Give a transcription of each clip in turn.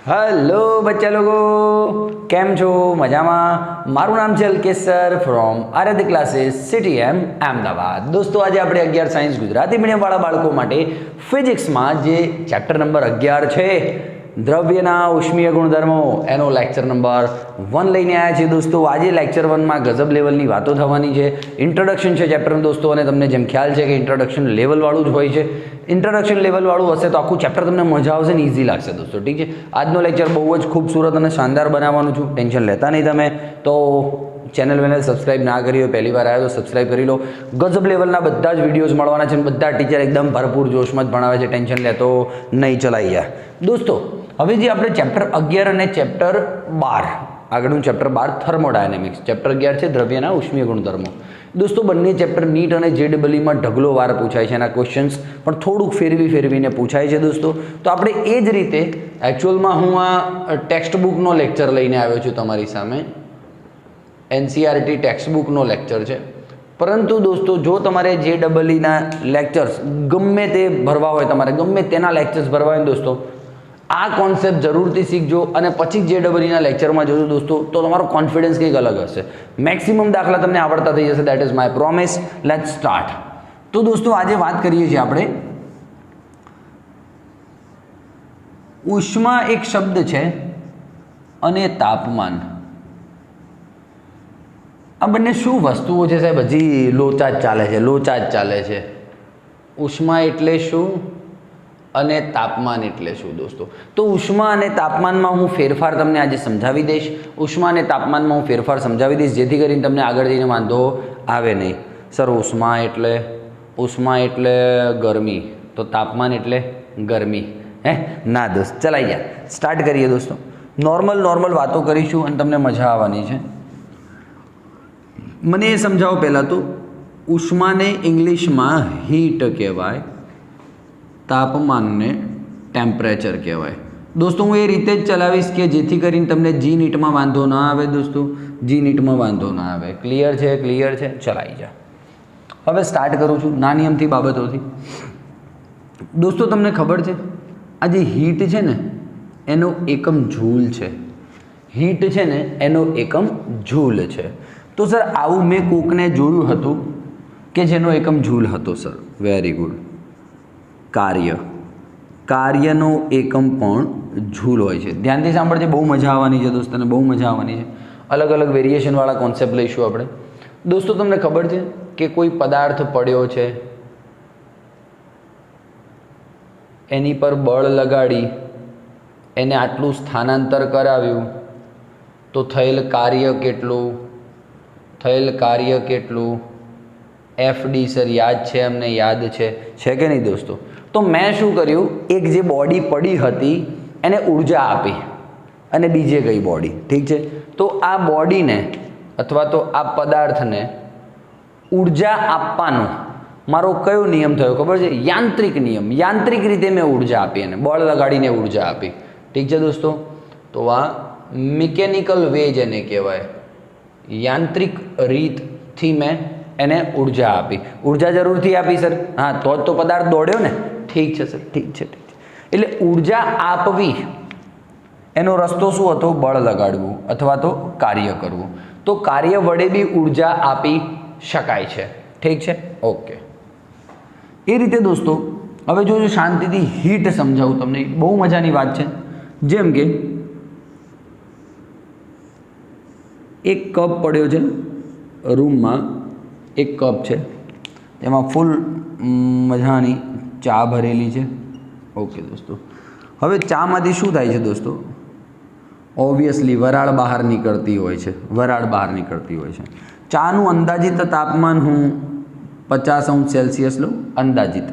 Hello बच्चा लोगो केम छो मजामा। मारू नाम है अल्केश सर फ्रॉम आराध्य क्लासेस सीटीएम अहमदाबाद। दोस्तों आज આપણે 11 સાયન્સ ગુજરાતી મીડિયમ વાળા બાળકો માટે ફિઝિક્સમાં જે ચેપ્ટર નંબર 11 છે દ્રવ્યના ઉષ્મીય ગુણધર્મો એનો લેક્ચર નંબર 1 લઈને આવ્યા છે દોસ્તો। આજે લેક્ચર 1 માં ગજબ લેવલની વાતો થવાની છે। ઇન્ટ્રોડક્શન છે ચેપ્ટરનું દોસ્તો, અને તમને જેમ ખ્યાલ છે કે ઇન્ટ્રોડક્શન લેવલ વાળું જ હોય છે। ઇન્ટ્રોડક્શન લેવલ વાળું હશે તો આખું ચેપ્ટર તમને મજા આવશે ને ઈઝી લાગશે દોસ્તો, ઠીક છે। આજનો લેક્ચર બહુ જ ખૂબસૂરત અને શાનદાર બનાવવાનું છું, ટેન્શન લેતા નહીં તમે। તો ચેનલ સબસ્ક્રાઇબ ના કરી હોય, પહેલી વાર આવ્યો તો સબસ્ક્રાઇબ કરી લો। ગજબ લેવલના બધા જ વિડીયોઝ મળવાના છે, બધા ટીચર એકદમ ભરપૂર જોશમાં જ ભણાવે છે, ટેન્શન લેતો નહીં ચલાઈ જાય દોસ્તો। હવે જે આપણે ચેપ્ટર 11 અને ચેપ્ટર 12 આગળનું ચેપ્ટર 12 થર્મોડાયનેમિક્સ, ચેપ્ટર 11 છે દ્રવ્યના ઉષ્મીય ગુણધર્મો। દોસ્તો બંને ચેપ્ટર નીટ અને જેડબલઈમાં ઢગલો વાર પૂછાય છે, એના ક્વેશ્ચન્સ પણ થોડુંક ફેરવીને પૂછાય છે દોસ્તો। તો આપણે એ જ રીતે એકચ્યુઅલમાં હું આ ટેક્સ્ટ બુકનો લેક્ચર લઈને આવ્યો છું તમારી સામે, એનસીઆરટી ટેક્સ્ટ બુકનો લેક્ચર છે। પરંતુ દોસ્તો જો તમારે જેડબલઈના લેક્ચર્સ ગમે તે ભરવા હોય, તમારે ગમે તેના લેક્ચર્સ ભરવા હોય દોસ્તો, આ કોન્સેપ્ટ જરૂરથી શીખજો અને પછી જેડબલઈના લેક્ચરમાં જોજો દોસ્તો, તો તમારો કોન્ફિડન્સ કંઈક અલગ હશે। મેક્સિમમ દાખલા તમને આવડતા થઈ જશે, that is my promise. Let's start. તો દોસ્તો આજે વાત કરીએ છીએ આપણે ઉષ્મા એક શબ્દ છે અને તાપમાન, આ બંને શું વસ્તુઓ છે સાહેબ? હજી લોચા જ ચાલે છે। ઉષ્મા એટલે શું અને તાપમાન એટલે શું દોસ્તો? તો ઉષ્મા અને તાપમાનમાં હું ફેરફાર તમને આજે સમજાવી દઈશ। ઉષ્મા અને તાપમાનમાં હું ફેરફાર સમજાવી દઈશ જેથી કરીને તમને આગળ જઈને વાંધો આવે નહીં। સર ઉષ્મા એટલે ગરમી, તો તાપમાન એટલે ગરમી હે? ના દોસ્ત, ચલાઈ ગયા। સ્ટાર્ટ કરીએ દોસ્તો। નોર્મલ વાતો કરીશું અને તમને મજા આવવાની છે। મને એ સમજાવો પહેલાં તો, ઉષ્માને ઇંગ્લિશમાં હીટ કહેવાય, તાપમાનને ટેમ્પરેચર કહેવાય દોસ્તો। હું એ રીતે જ ચલાવીશ કે જેથી કરીને તમને જી નીટમાં વાંધો ના આવે દોસ્તો, જી નીટમાં વાંધો ના આવે। ક્લિયર છે? ચલાઈ જા। હવે સ્ટાર્ટ કરું છું નાની અમથી બાબતોથી દોસ્તો। તમને ખબર છે આ જે હીટ છે ને એનો એકમ જૂલ છે, હીટ છે ને એનો એકમ જૂલ છે। તો સર આવું મેં કોકને જોયું હતું કે જેનો એકમ જૂલ હતો સર, વેરી ગુડ। કાર્યનો એકમ પણ જૂલ હોય છે। ધ્યાનથી સાંભળજે, બહુ મજા આવવાની છે દોસ્તોને, બહુ મજા આવવાની છે। અલગ અલગ વેરિએશનવાળા કોન્સેપ્ટ લઈશું આપણે દોસ્તો। તમને ખબર છે કે કોઈ પદાર્થ પડ્યો છે, એની પર બળ લગાડી એને આટલું સ્થાનાંતર કરાવ્યું તો થયેલ કાર્ય કેટલું? FD સર યાદ છે અમને, યાદ છે કે નહીં દોસ્તો? તો મેં શું કર્યું, એક જે બોડી પડી હતી એને ઉર્જા આપી અને બીજે ગઈ બોડી, ઠીક છે? તો આ બોડીને અથવા તો આ પદાર્થને ઉર્જા આપવાનો મારો કયો નિયમ થયો ખબર છે? યાંત્રિક નિયમ। યાંત્રિક રીતે મેં ઉર્જા આપી, એને બળ લગાડીને ઉર્જા આપી, ઠીક છે દોસ્તો? તો આ મિકેનિકલ વે જેને કહેવાય, યાંત્રિક રીતથી મેં એને ઉર્જા આપી। ઉર્જા જરૂરથી આપી સર, હા તો જ તો પદાર્થ દોડ્યો ને, ઠીક છે સર, ઠીક છે। એટલે ઉર્જા આપવી એનો રસ્તો શું હતો? બળ લગાડવું અથવા તો કાર્ય કરવું। તો કાર્ય વડે બી ઉર્જા આપી શકાય છે, ઠીક છે? ઓકે, એ રીતે દોસ્તો હવે જો શાંતિથી હીટ સમજાવું તમને, બહુ મજાની વાત છે। જેમ કે એક કપ પડ્યો છે રૂમમાં, એક કપ છે, તેમાં ફૂલ મજાની ચા ભરેલી છે, ઓકે દોસ્તો। હવે ચામાંથી શું થાય છે દોસ્તો? ઓબ્વિયસલી વરાળ બહાર નીકળતી હોય છે। ચાનું અંદાજિત તાપમાન હું 50°C લઉં, અંદાજિત।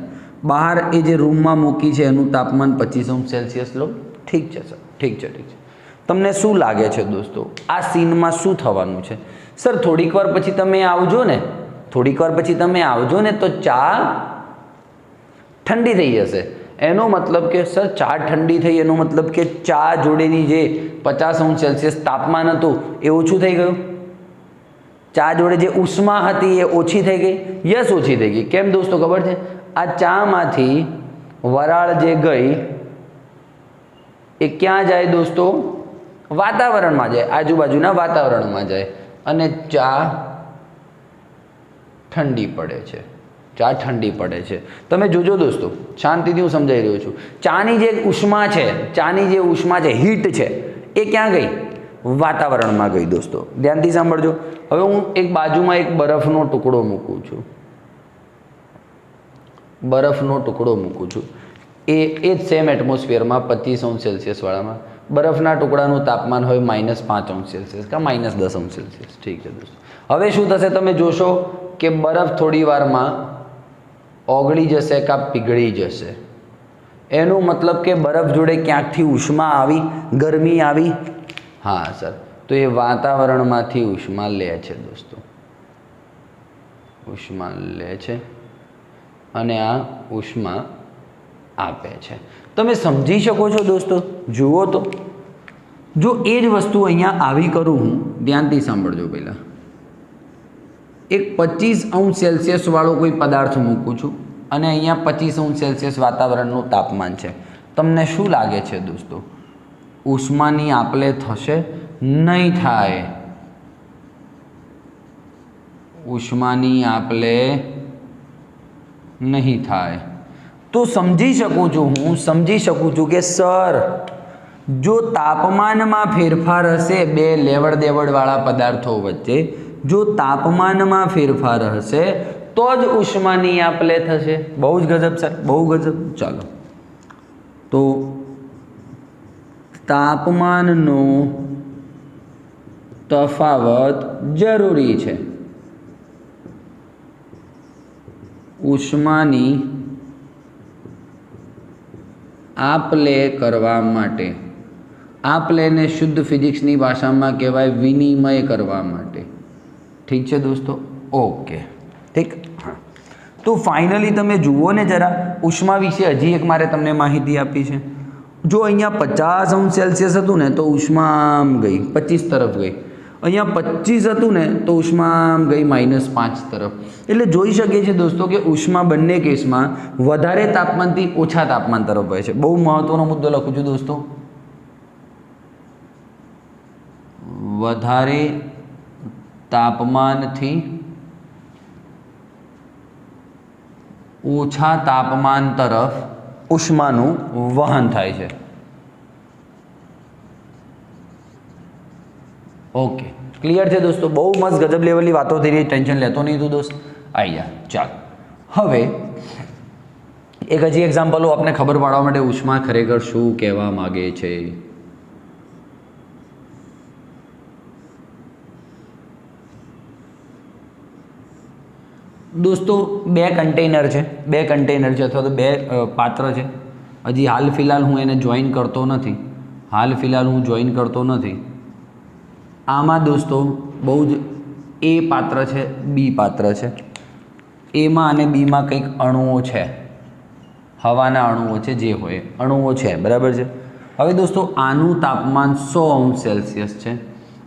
બહાર એ જે રૂમમાં મૂકી છે એનું તાપમાન 25°C લઉં, ઠીક છે સર, ઠીક છે। તમને શું લાગે છે દોસ્તો આ સીનમાં શું થવાનું છે? સર થોડીક વાર પછી તમે આવજો ને તો ચા ઠંડી થઈ જશે। એનો મતલબ કે સર ચા ઠંડી થઈ, એનો મતલબ કે ચા જોડેની જે 50°C તાપમાન હતું એ ઓછું થઈ ગયું। ચા જોડે જે ઉષ્મા હતી એ ઓછી થઈ ગઈ। યસ, ઓછી થઈ ગઈ। કેમ દોસ્તો ખબર છે? આ ચામાંથી વરાળ જે ગઈ એ ક્યાં જાય દોસ્તો? વાતાવરણમાં જાય, આજુબાજુના વાતાવરણમાં જાય અને ચા ઠંડી પડે છે. ચા ઠંડી પડે છે. તમે જોજો દોસ્તો, શાંતિથી હું સમજાવી રહ્યો છું. ચાની જે ઉષ્મા છે, ચાની જે ઉષ્મા છે, હીટ છે, એ ક્યાં ગઈ? વાતાવરણમાં ગઈ દોસ્તો. ધ્યાનથી સાંભળજો. હવે હું એક બાજુમાં એક બરફનો ટુકડો મૂકું છું. બરફનો ટુકડો મૂકું છું. એ જ સેમ એટમોસ્ફિયરમાં 25°C વાળામાં બરફના ટુકડાનું તાપમાન હોય -5°C કે -10°C. ઠીક છે દોસ્તો. હવે શું થશે તમે જોશો કે બરફ થોડી વારમાં ઓગળી જશે કાં પીગળી જશે. એનું મતલબ કે બરફ જોડે ક્યાંકથી ઉષ્મા આવી, ગરમી આવી. હા સર, તો એ વાતાવરણમાંથી ઉષ્મા લે છે દોસ્તો. ઉષ્મા લે છે અને આ ઉષ્મા આપે છે. તમે સમજી શકો છો દોસ્તો? જુઓ તો, જો એ જ વસ્તુ અહીંયા આવી કરું હું, ધ્યાનથી સાંભળજો. પહેલાં એક 25°C વાળો કોઈ પદાર્થ મૂકું છું અને અહીંયા 25°C વાતાવરણનું તાપમાન છે. તમને શું લાગે છે દોસ્તો? ઉષ્માની આપલે થશે? નહીં થાય. ઉષ્માની આપલે નહીં થાય. તો સમજી શકું છું કે સર, જો તાપમાનમાં ફેરફાર હશે બે લેવડ દેવડવાળા પદાર્થો વચ્ચે, જો તાપમાનમાં ફેરફાર હશે તો જ ઉષ્માની આપલે થશે. બહુ જ ગજબ સર, બહુ ગજબ. ચાલો, તો તાપમાનનો તફાવત જરૂરી છે ઉષ્માની આપલે કરવા માટે. આપલેને શુદ્ધ ફિઝિક્સની ભાષામાં કહેવાય વિનિમય કરવા માટે. ઠીક છે દોસ્તો? ઓકે, ઠીક. હા, તો ફાઇનલી તમે જુઓ ને જરા, ઉષ્મા વિશે હજી એક મારે તમને માહિતી આપી છે. જો અહીંયા 50°C હતું ને તો ઉષ્મા આમ ગઈ 25 તરફ ગઈ. અહીંયા 25 હતું ને તો ઉષ્મા આમ ગઈ -5 તરફ. એટલે જોઈ શકીએ છીએ દોસ્તો કે ઉષ્મા બંને કેસમાં વધારે તાપમાનથી ઓછા તાપમાન તરફ વહે છે. બહુ મહત્વનો મુદ્દો લખું છું દોસ્તો. વધારે તાપમાનથી ઓછા તાપમાન તરફ ઉષ્માનું વહન થાય છે. ઓકે, ક્લિયર છે દોસ્તો? બહુ મસ્ત ગજબ લેવલની વાતો થઈ રહી, ટેન્શન લેતો નહીં તું દોસ્ત. આવી જા. ચાલો, હવે એક હજી એક્ઝામ્પલો આપને ખબર પાડવા માટે ઉષ્મા ખરેખર શું કહેવા માગે છે. દોસ્તો, બે કન્ટેનર છે અથવા તો બે પાત્ર છે. હજી હાલ ફિલહાલ હું એને જોઈન કરતો નથી. આમાં દોસ્તો બહુ જ એ પાત્ર છે, બી પાત્ર છે. એમાં અને બીમાં કંઈક અણુઓ છે, હવાના અણુઓ છે, જે હોય અણુઓ છે, બરાબર છે. હવે દોસ્તો આનું તાપમાન 100°C છે,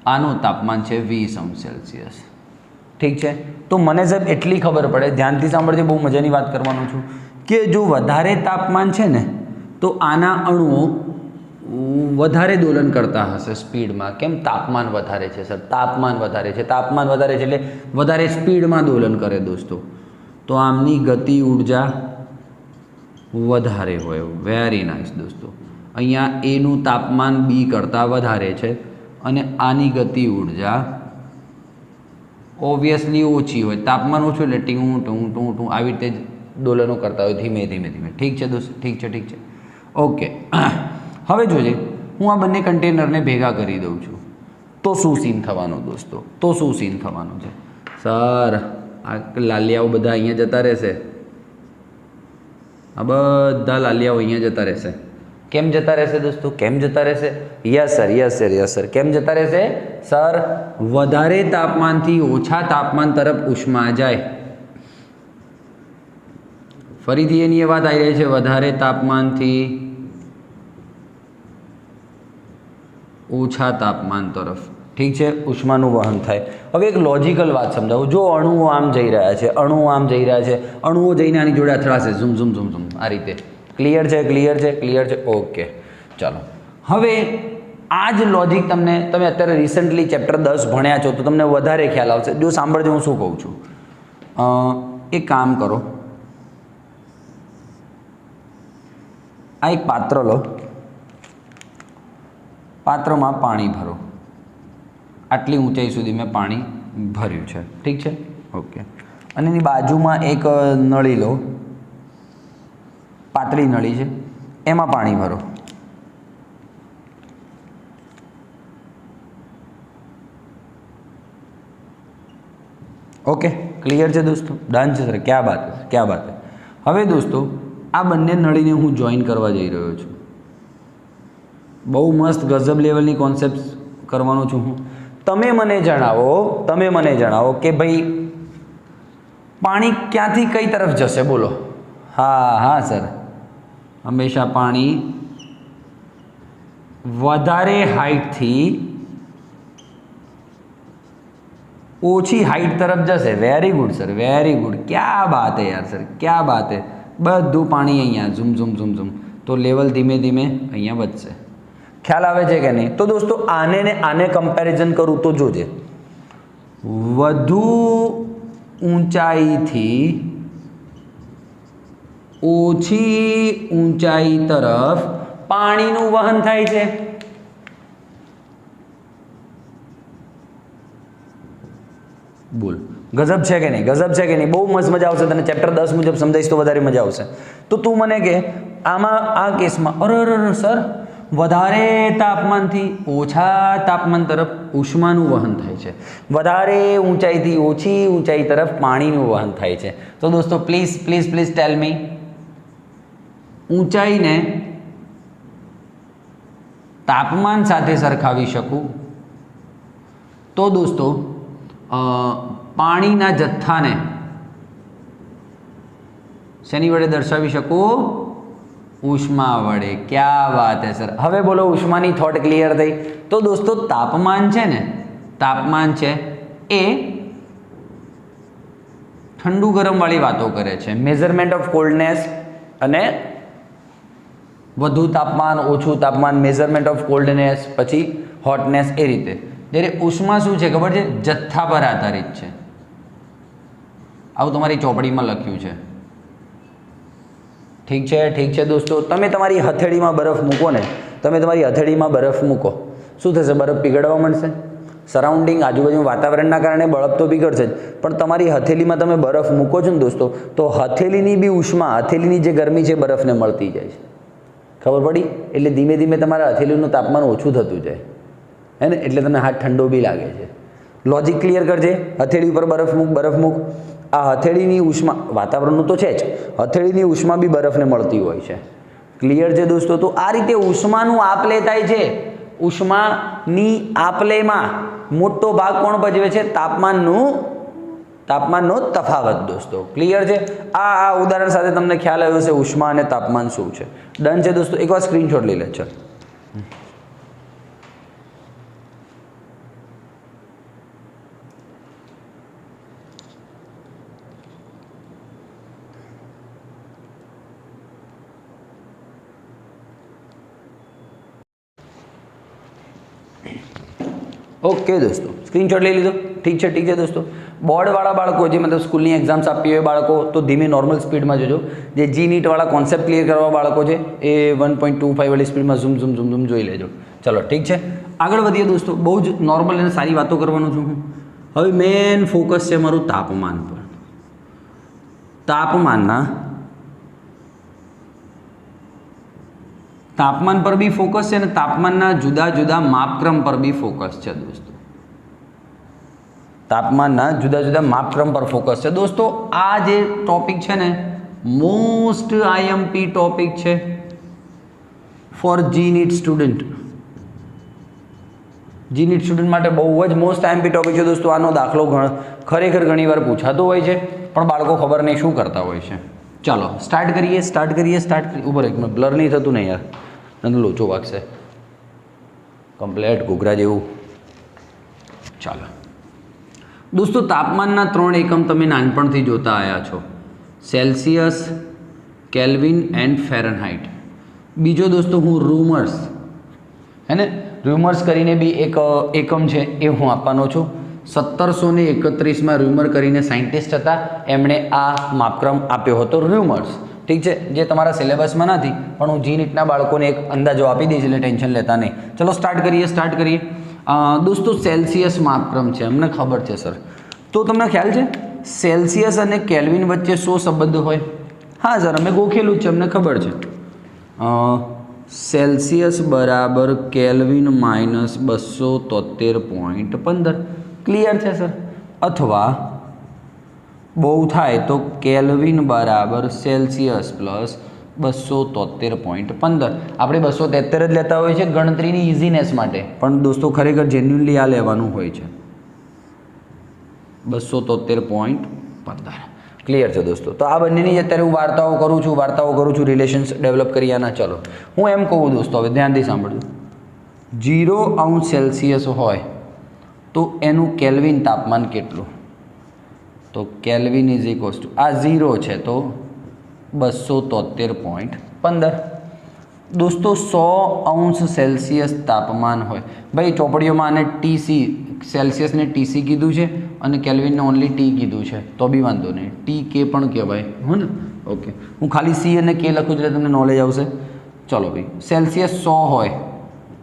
આનું તાપમાન છે 20°C. ઠીક છે? તો મને સાહેબ એટલી ખબર પડે, ધ્યાનથી સાંભળજે, બહુ મજાની વાત કરવાનો છું, કે જો વધારે તાપમાન છે ને તો આના અણુઓ વધારે દોલન કરતા હશે સ્પીડમાં. કેમ? તાપમાન વધારે છે સર, તાપમાન વધારે છે એટલે વધારે સ્પીડમાં દોલન કરે દોસ્તો. તો આમની ગતિ ઉર્જા વધારે હોય. વેરી નાઇસ દોસ્તો. અહીંયા એનું તાપમાન બી કરતાં વધારે છે અને આની ગતિ ઉર્જા ઓબ્વિયસલી ઓછી હોય. તાપમાન ઓછું એટલે ટીંગ ટું આવી રીતે દોલનો કરતા હોય ધીમે ધીમે. ઠીક છે દોસ્તો? ઠીક છે. ઓકે, હવે જોજે, હું આ બંને કન્ટેનરને ભેગા કરી દઉં છું તો શું સીન થવાનો દોસ્તો? છે સર, આ લાલિયાઓ બધા અહીંયા જતા રહેશે. આ બધા લાલિયાઓ અહીંયા જતા રહેશે. કેમ જતા રહેશે દોસ્તો? Yes sir. કેમ જતા રહેશે સર? વધારે તાપમાનથી ઓછા તાપમાન તરફ ઉષ્મા જાય. ફરીથી એની એ વાત આવી રહી છે, વધારે તાપમાનથી ઓછા તાપમાન તરફ. ઠીક છે? ઉષ્માનું વહન થાય. હવે એક લોજિકલ વાત સમજાવું. જો અણુઓ આમ જઈ રહ્યા છે, અણુઓ જઈને આની જોડે અથડાશે, ઝૂમ આ રીતે. ક્લિયર છે? ઓકે, ચાલો. હવે આ જ લોજિક તમે અત્યારે રિસન્ટલી ચેપ્ટર 10 ભણ્યા છો તો તમને વધારે ખ્યાલ આવશે. જો સાંભળજો હું શું કહું છું. એક કામ કરો, આ એક પાત્ર લો, પાત્રમાં પાણી ભરો. આટલી ઊંચાઈ સુધી મેં પાણી ભર્યું છે, ઠીક છે, ઓકે. અને એની બાજુમાં એક નળી લો, પાતળી નળી છે, એમાં પાણી ભરો. ओके, क्लियर है दोस्तों? डन है सर, क्या बात है, क्या बात है. હવે દોસ્તો આ બંને નળીને હું જોઈન કરવા જઈ રહ્યો છું. બહુ મસ્ત ગજબ લેવલની કોન્સેપ્ટ કરવાનો છું હું. તમે મને જણાવો કે ભાઈ પાણી ક્યાંથી કઈ તરફ જશે, બોલો. હા સર, હંમેશા પાણી વધારે હાઈટથી ओछी हाइट तरफ जैसे. Very good sir, very good, क्या बात है यार सर, क्या बात है. બધું પાણી અહીંયા ઝૂમ ઝૂમ ઝૂમ ઝૂમ, તો લેવલ ધીમે ધીમે અહીંયા વધશે. ખ્યાલ આવે છે કે નહીં? તો દોસ્તો આને ને આને કમ્પેરિઝન કરું તો જોજે, વધુ ઊંચાઈથી ઓછી ઊંચાઈ તરફ પાણીનું વહન થાય છે. બોલ, ગજબ છે કે નહીં? ગજબ છે કે નહીં? બહુ મસ્ત મજા આવશે તને. ચેપ્ટર 10 મુજબ સમજાઈશ તો વધારે મજા આવશે. તો તું મને કે આમાં આ કેસમાં અરે સર વધારે તાપમાનથી ઓછા તાપમાન તરફ ઉષ્માનું વહન થાય છે, વધારે ઊંચાઈથી ઓછી ઊંચાઈ તરફ પાણીનું વહન થાય છે. તો દોસ્તો પ્લીઝ પ્લીઝ પ્લીઝ ટેલ મી, ઊંચાઈને તાપમાન સાથે સરખાવી શકું તો દોસ્તો પાણીના જથ્થાને શેની વડે દર્શાવી શકું? ઉષ્મા વડે. ક્યા વાત હે સર. હવે બોલો, ઉષ્માની થોટ ક્લિયર થઈ? તો દોસ્તો તાપમાન છે ને, તાપમાન છે એ ઠંડુ ગરમ વાળી વાતો કરે છે, મેઝરમેન્ટ ઓફ કોલ્ડનેસ અને વધુ તાપમાન, ઓછું તાપમાન, મેઝરમેન્ટ ઓફ કોલ્ડનેસ, પછી હોટનેસ, એ રીતે. જ્યારે ઉષ્મા શું છે ખબર છે? જથ્થા પર આધારિત છે. આવું તમારી ચોપડીમાં લખ્યું છે. ઠીક છે દોસ્તો. તમે તમારી હથેળીમાં બરફ મૂકો ને, તમે તમારી હથેળીમાં બરફ મૂકો, શું થશે? બરફ પીગળવા માંડશે. સરાઉન્ડિંગ આજુબાજુ વાતાવરણના કારણે બરફ તો પીગળશે જ, પણ તમારી હથેળીમાં તમે બરફ મૂકો છો ને દોસ્તો, તો હથેળીની બી ઉષ્મા, હથેળીની જે ગરમી છે બરફને મળતી જાય છે. ખબર પડી? એટલે ધીમે ધીમે તમારા હથેળીનું તાપમાન ઓછું થતું જાય હે ને, એટલે તમને હાથ ઠંડો બી લાગે છે. લોજિક ક્લિયર કરજે. હથેળી ઉપર બરફ મૂક. આ હથેળીની ઉષ્મા વાતાવરણનું તો છે જ, હથેળીની ઉષ્મા બી બરફને મળતી હોય છે. ક્લિયર છે દોસ્તો? તો આ રીતે ઉષ્માનું આપલે થાય છે. ઉષ્માની આપલેમાં મોટો ભાગ કોણ ભજવે છે? તાપમાનનો તફાવત દોસ્તો. ક્લિયર છે? આ ઉદાહરણ સાથે તમને ખ્યાલ આવ્યો છે ઉષ્મા અને તાપમાન શું છે. ડન છે દોસ્તો? એકવાર સ્ક્રીનશોટ લઈ લે. ચાલ, ઓકે દોસ્તો, સ્ક્રીનશોટ લઈ લીધો. ઠીક છે દોસ્તો. બોર્ડવાળા બાળકો, જે મતલબ સ્કૂલની એક્ઝામ્સ આપી હોય બાળકો, તો ધીમે નોર્મલ સ્પીડમાં જોજો. જે જી નીટવાળા કોન્સેપ્ટ ક્લિયર કરવા બાળકો છે એ 1.25 વાળી સ્પીડમાં ઝૂમ જોઈ લેજો. ચલો ઠીક છે, આગળ વધીએ દોસ્તો. બહુ જ નોર્મલ અને સારી વાતો કરવાનો છું હું. હવે મેન ફોકસ છે મારું તાપમાન પર. તાપમાન પર બી ફોકસ છે અને તાપમાનના જુદા જુદા માપક્રમ પર બી ફોકસ છે દોસ્તો. તાપમાનના જુદા જુદા માપક્રમ પર ફોકસ છે દોસ્તો. આ જે ટોપિક છે ને, મોસ્ટ આઈએમપી ટોપિક છે for JEE NEET student. JEE NEET student માટે બહુ જ મોસ્ટ આઈએમપી ટોપિક છે દોસ્તો. આનો દાખલો ખરેખર ઘણીવાર પૂછાતો હોય છે, પણ બાળકો ખબર નહીં શું કરતા હોય છે. ચાલો સ્ટાર્ટ કરીએ. ઉપર એક મિનિટ, બ્લર નહીં થતું ને યાર, નંદ લોચો વાગશે કમ્પ્લેટ ઘૂઘરા જેવું. ચાલો દોસ્તો, તાપમાનના 3 એકમ તમે નાનપણથી જોતા આવ્યા છો: સેલ્સિયસ, કેલ્વિન એન્ડ ફેરનહાઇટ. બીજો દોસ્તો હું રૂમર્સ है ने। રૂમર્સ કરીને બી એક એકમ છે એ હું આપવાનો છું. 1731માં રૂમર કરીને સાયન્ટિસ્ટ હતા, એમણે આ માપક્રમ આપ્યો હતો રૂમર્સ. ઠીક છે, જે તમારા સિલેબસમાં નથી, પણ હું જી નીટના બાળકોને એક અંદાજો આપી દઈશ એટલે ટેન્શન લેતા નહીં. ચલો સ્ટાર્ટ કરીએ. દોસ્તો સેલ્સિયસ માપક્રમ છે, અમને ખબર છે સર. તો તમને ખ્યાલ છે સેલ્સિયસ અને કેલ્વિન વચ્ચે શું સંબંધ હોય? હા સર, અમે ગોખેલું જ છે, અમને ખબર છે. સેલ્સિયસ બરાબર કેલ્વિન માઇનસ 273.15. ક્લિયર છે સર? અથવા બહુ થાય તો કેલ્વિન બરાબર સેલ્સિયસ પ્લસ 273.15. આપણે 273 જ લેતા હોય છે ગણતરીની ઇઝીનેસ માટે, પણ દોસ્તો ખરેખર જેન્યુઅલી આ લેવાનું હોય છે 273.15. ક્લિયર છે દોસ્તો? તો આ બંનેની અત્યારે હું વાર્તાઓ કરું છું, રિલેશન્સ ડેવલપ કરી આના. ચલો હું એમ કહું દોસ્તો, હવે ધ્યાનથી સાંભળજો. 0° સેલ્સિયસ હોય તો એનું કેલ્વિન તાપમાન કેટલું? તો કેલ્વિન ઇઝ ઇક્વલ્સ ટુ આ 0 છે તો 273.15. દોસ્તો 100° સેલ્સિયસ તાપમાન હોય, ભાઈ ચોપડીઓમાં આને TC સેલ્સિયસને TC કીધું છે અને કેલ્વિનને ઓનલી T કીધું છે, તો બી વાંધો નહીં, TK પણ કહેવાય, હો ને? ઓકે, હું ખાલી C અને K લખું છું એટલે તમને નોલેજ આવશે. ચલો ભાઈ, સેલ્સિયસ 100 હોય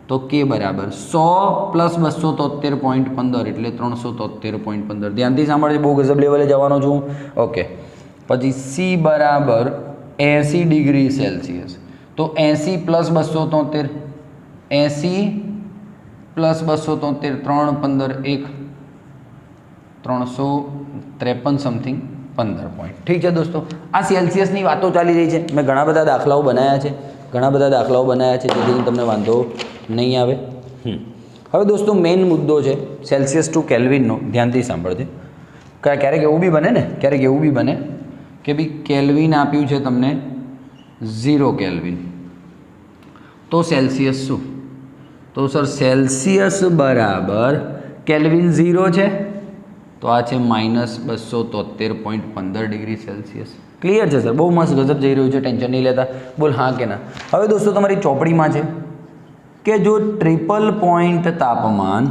તો K બરાબર 100 પ્લસ 273.15 એટલે 373.15. ધ્યાનથી સાંભળજો, બહુ ગજબ લેવલે જવાનો છું. ઓકે, પછી C બરાબર 80° સેલ્સિયસ, તો 80 પ્લસ 273, 80 પ્લસ 273, 3 15 1 353 સમથિંગ 15 પોઈન્ટ. ઠીક છે દોસ્તો, આ સેલ્સિયસની વાતો ચાલી રહી છે. મેં ઘણા બધા દાખલાઓ બનાવ્યા છે, જેથી તમને વાંધો નહીં આવે. હવે દોસ્તો મેઇન મુદ્દો છે સેલ્સિયસ ટુ કેલ્વિનનો. ધ્યાનથી સાંભળજે. ક્યારેક એવું બી બને કે ભાઈ કેલ્વિન આપ્યું છે તમને 0 કેલ્વિન, તો સેલ્સિયસ શું? તો સર સેલ્સિયસ બરાબર કેલ્વિન 0 છે તો આ છે -273.15 સેલ્સિયસ. ક્લિયર છે સર? બહુ મસ્ત ગજબ જઈ રહ્યું છે, ટેન્શન નહીં લેતા. બોલ હા કે ના. હવે દોસ્તો તમારી ચોપડીમાં છે કે જો ટ્રિપલ પોઈન્ટ તાપમાન,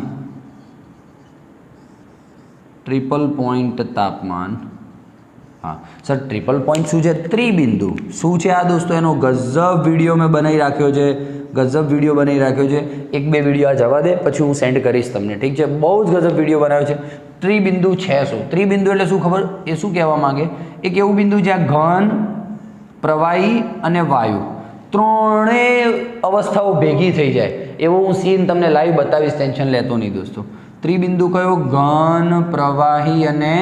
હા સર ટ્રિપલ પોઈન્ટ શું છે? ત્રિબિંદુ. શું છે આ દોસ્તો? એનો ગજબ વિડીયો મેં બનાવી રાખ્યો છે, એક બે વિડીયો આ જવા દે, પછી હું સેન્ડ કરીશ તમને. ઠીક છે? બહુ જ ગજબ વિડીયો બનાવ્યો છે. ત્રિબિંદુ છે શું? ત્રિબિંદુ એટલે શું ખબર? એ શું કહેવા માંગે? એક એવું બિંદુ જ્યાં ઘન, પ્રવાહી અને વાયુ ત્રણેય અવસ્થાઓ ભેગી થઈ જાય એવો હું સીન તમને લાઈવ બતાવીશ, ટેન્શન લેતો નહીં દોસ્તો. ત્રિબિંદુ કયો? ઘન, પ્રવાહી અને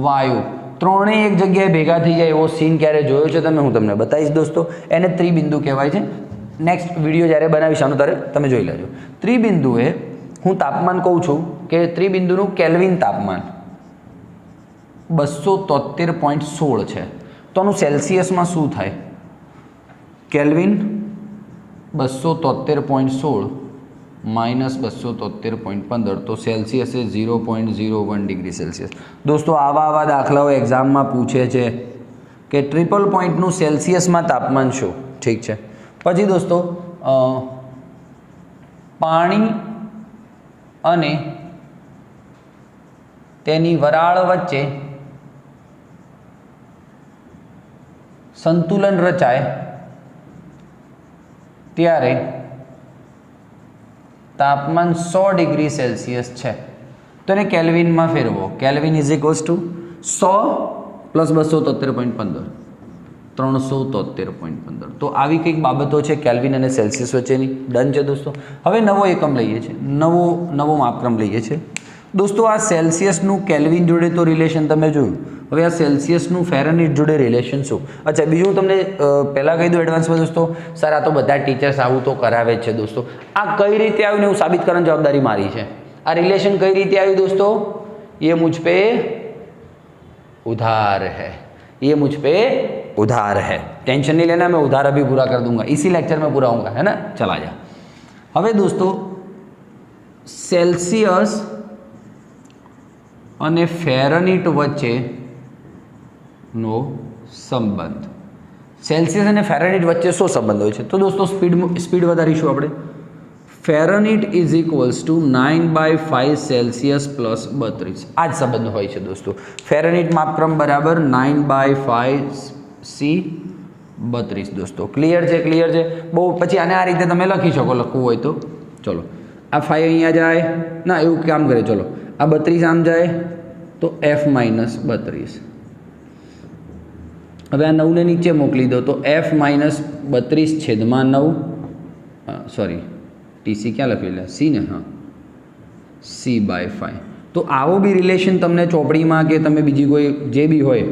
વાયુ ત્રણેય એક જગ્યાએ ભેગા થઈ જાય એવો સીન ક્યારે જોયો છે તમે? હું તમને બતાવીશ દોસ્તો. એને ત્રિબિંદુ કહેવાય છે. નેક્સ્ટ વિડીયો જ્યારે બનાવીશ આનો ત્યારે તમે જોઈ લેજો. ત્રિબિંદુએ હું તાપમાન કહું છું કે ત્રિબિંદુનું કેલ્વિન તાપમાન 273.16 છે, તો આનું સેલ્સિયસમાં શું થાય? કેલ્વિન 273.16 માઇનસ 273.15, તો સેલ્સિયસ એ 0.01 સેલ્સિયસ. દોસ્તો આવા દાખલાઓ એક્ઝામમાં પૂછે છે કે ટ્રિપલ પોઈન્ટનું સેલ્સિયસમાં તાપમાન શું. ઠીક છે? પછી દોસ્તો પાણી અને તેની વરાળ વચ્ચે સંતુલન રચાય ત્યારે તાપમાન 100° સેલ્સિયસ છે, તો એને કેલ્વિનમાં ફેરવો. Kelvin is equals to 100 plus 273.15 373.15. તો આવી કંઈક બાબતો છે કેલ્વિન અને સેલ્સિયસ વચ્ચેની. ડન છે દોસ્તો? હવે નવો એકમ લઈએ છીએ, નવો માપક્રમ લઈએ છીએ દોસ્તો. આ સેલ્સિયસનું કેલ્વિન જોડે તો રિલેશન તમે જોયું, હવે આ સેલ્સિયસનું ફેરનહીટ જોડે રિલેશન શું? અચ્છા, બીજું તમને પહેલાં કહી દઉં એડવાન્સમાં દોસ્તો, સર આ તો બધા ટીચર્સ આવું તો કરાવે જ છે દોસ્તો. આ કઈ રીતે આવ્યું ને એવું સાબિત કરવાની જવાબદારી મારી છે. આ રિલેશન કઈ રીતે આવ્યું દોસ્તો? ये मुझ पे उधार है, टेंशन नहीं लेना, मैं उधार अभी पूरा कर दूंगा, इसी लेक्चर में पूरा होगा, है ना? चला जा. હવે દોસ્તો સેલ્સિયસ અને ફેરનહીટ વચ્ચેનો સંબંધ, સેલ્સિયસ અને ફેરનહીટ વચ્ચે શું સંબંધ હોય છે? તો દોસ્તો સ્પીડ વધારીશું આપણે. Fahrenheit is equals to 9/5 Celsius plus 32. આ જ સંબંધ હોય છે દોસ્તો. ફેરનહીટ માપક્રમ બરાબર 9/5 C 32 દોસ્તો. ક્લિયર છે? ક્લિયર છે? બહુ પછી આને આ રીતે તમે લખી શકો, લખવું હોય તો. ચલો, આ 5 અહીંયા જાય ના, એવું કામ કરે. ચલો, આ 32 આમ જાય તો F-32. હવે આ 9ને નીચે મોકલી દો તો F-32/9. સોરી, TC ક્યાં લખેલું? C ને? હા, C/5. તો આવો બી રિલેશન તમને ચોપડીમાં કે તમે બીજી કોઈ જે બી હોય,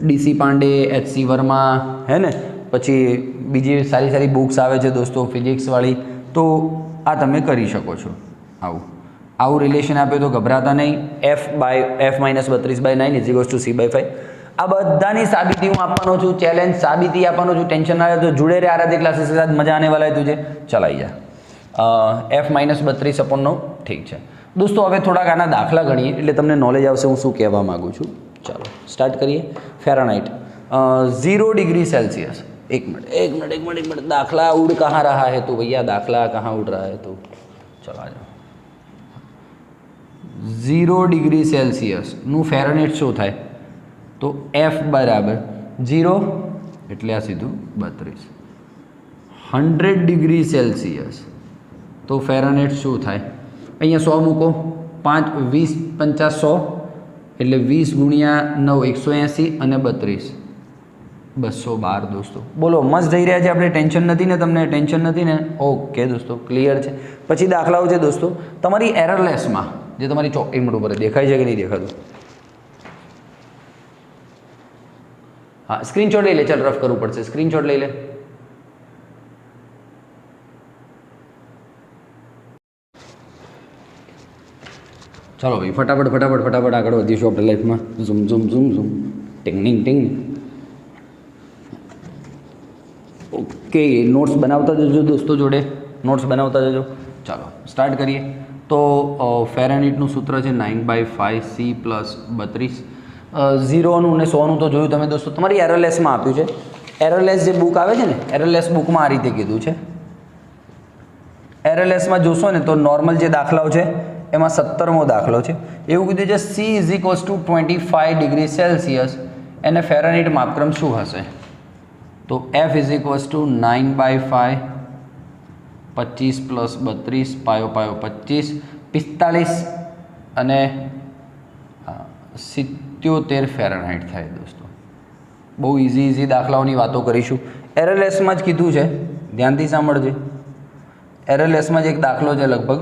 DC પાંડે, HC વર્મા, હે ને, પછી બીજી સારી સારી બુક્સ આવે છે દોસ્તો ફિઝિક્સવાળી, તો આ તમે કરી શકો છો. આવું રિલેશન આપ્યું તો ગભરાતા નહીં. F-32/9 = C/5. આ બધાની સાબિતી હું આપવાનો છું, ચેલેન્જ સાબિતી આપવાનો છું. ટેન્શન ના લે તો जुड़े रहे आराध्य क्लासेस के साथ, मजा आने वाला है तुझे. चल आई जा. F-32/9. ઠીક છે દોસ્તો. હવે થોડાક આના દાખલા ગણીએ એટલે તમને નોલેજ આવશે હું શું કહેવા માગું છું. ચાલો સ્ટાર્ટ કરીએ. Fahrenheit 0 degree Celsius. एक मिनट. दाखला उड़ कहाँ रहा है तू भैया? दाखला कहाँ उड़ रहा है तू? चलो आ जाओ. 0 डिग्री सेल्सियस નું ફેરનહીટ શું થાય? તો F બરાબર 0 એટલે આ સીધું 32. 100 डिग्री सेल्सियस તો ફેરનહીટ શું થાય? અહીંયા 100 મૂકો, 5 20 50 100 એટલે 20 ગુણ્યા 9 180 અને 32 212 દોસ્તો. બોલો, મસ્ત જઈ રહ્યા છે આપણે? ટેન્શન નથી ને? તમને ટેન્શન નથી ને? ઓકે દોસ્તો, ક્લિયર છે. પછી દાખલાઓ છે દોસ્તો તમારી એરરલેસમાં, જે તમારી ચોકીમડ ઉપર દેખાય છે કે નહીં દેખાતું? હા, સ્ક્રીનશોટ લઈ લે. ચાલ, રફ કરવું પડશે. સ્ક્રીનશોટ લઈ લે. ચાલો ભાઈ, ફટાફટ આગળ વધીશું આપણે લાઈફમાં. ઝૂમ ટિંગ. ઓકે, નોટ્સ બનાવતા જજો દોસ્તો, જોડે નોટ્સ બનાવતા જજો. ચાલો સ્ટાર્ટ કરીએ. તો ફેરનહીટનું સૂત્ર છે 9/5 C + 32. 0નું ને 100નું તો જોયું તમે દોસ્તો. તમારી એરરલેસમાં આપ્યું છે. એરરલેસ જે બુક આવે છે ને, એરરલેસ બુકમાં આ રીતે કીધું છે. એરરલેસમાં જોશો ને તો નોર્મલ જે દાખલાઓ છે એમાં 17મો દાખલો છે. એવું કીધું છે C = 25 डिग्री सेल्सियस એને ફેરનહીટ માપક્રમ શું હશે? તો F = 9/5 25 + 32 પાયો 25 45 અને 77 ફેરનહીટ થાય દોસ્તો. બહુ ઇઝી દાખલાઓની વાતો કરીશું. એરરલેસમાં જ કીધું છે, ધ્યાનથી સાંભળજે. એરરલેસમાં જ એક દાખલો છે, લગભગ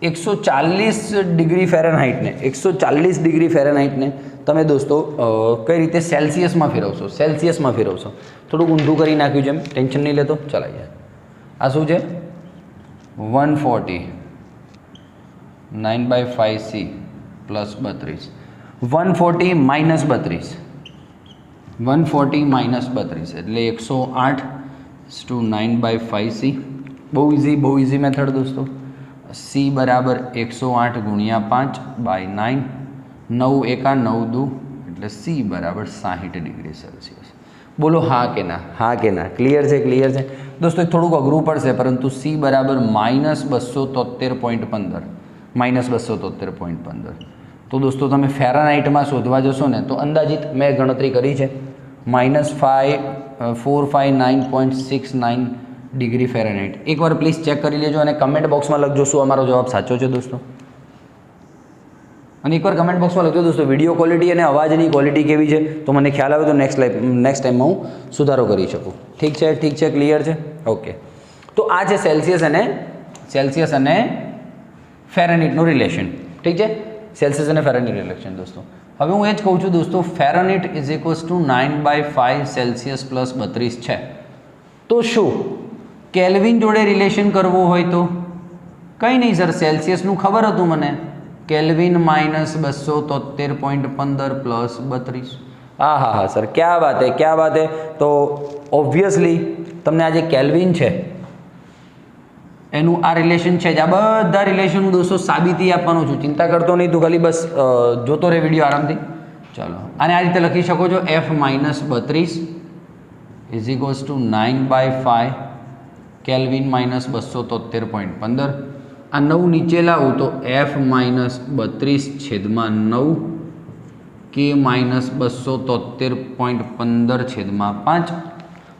140 ડિગ્રી ફેરનહીટને 140 ડિગ્રી ફેરનહીટને તમે દોસ્તો કઈ રીતે સેલ્સિયસમાં ફેરવશો. થોડુંક ઊંધું કરી નાખ્યું છે એમ, ટેન્શન નહીં લેતો. ચલાઈ જાય. આ શું છે? 140 9/5 C + 32. 140 - 32 એટલે 108 9/5 C. બહુ ઇઝી મેથડ દોસ્તો. C બરાબર 108 × 5/9. 9 એકા 9 દુ એટલે C બરાબર 60 ડિગ્રી સેલ્સિયસ. બોલો હા કે ના? ક્લિયર છે દોસ્તો. થોડુંક અઘરું પડશે, પરંતુ C બરાબર -273.15. તો દોસ્તો તમે ફેરનહીટમાં શોધવા જશો ને તો અંદાજિત મેં ગણતરી કરી છે -459.69 ડિગ્રી ફેરનહીટ. એકવાર પ્લીઝ ચેક કરી લેજો અને કમેન્ટ બોક્સમાં લખજો શું અમારો જવાબ સાચો છે દોસ્તો. અને એકવાર કમેન્ટ બોક્સમાં લખજો દોસ્તો વિડીયો ક્વોલિટી અને અવાજની ક્વોલિટી કેવી છે, તો મને ખ્યાલ આવે તો નેક્સ્ટ ટાઈમમાં હું સુધારો કરી શકું. ઠીક છે? ક્લિયર છે? ઓકે. તો આ છે સેલ્સિયસ અને ફેરનહીટનું રિલેશન. ઠીક છે? સેલ્સિયસ અને ફેરનહીટ રિલેશન દોસ્તો. હવે હું એ જ કહું છું દોસ્તો, ફેરનહીટ = 9/5 સેલ્સિયસ + 32 છે. તો શું કેલ્વિન જોડે રિલેશન કરવું હોય તો? કંઈ નહીં સર, સેલ્સિયસનું ખબર હતું મને. કેલ્વિન -273.15 + 32. હા સર, ક્યાં બાત હે. તો ઓબ્વિયસલી તમને આ જે કેલ્વિન છે એનું આ રિલેશન છે જ. આ બધા રિલેશન હું દોસ્તો સાબિતી આપવાનું છું, ચિંતા કરતો નહીં. તું ખાલી બસ જોતો રહે વિડીયો આરામથી. ચાલો, આને આ રીતે લખી શકો છો. F - 32 = 9/5 kelvin minus 273.15. આ 9 નીચે લાવું તો F માઇનસ 32/9 કે માઇનસ 273.15/5.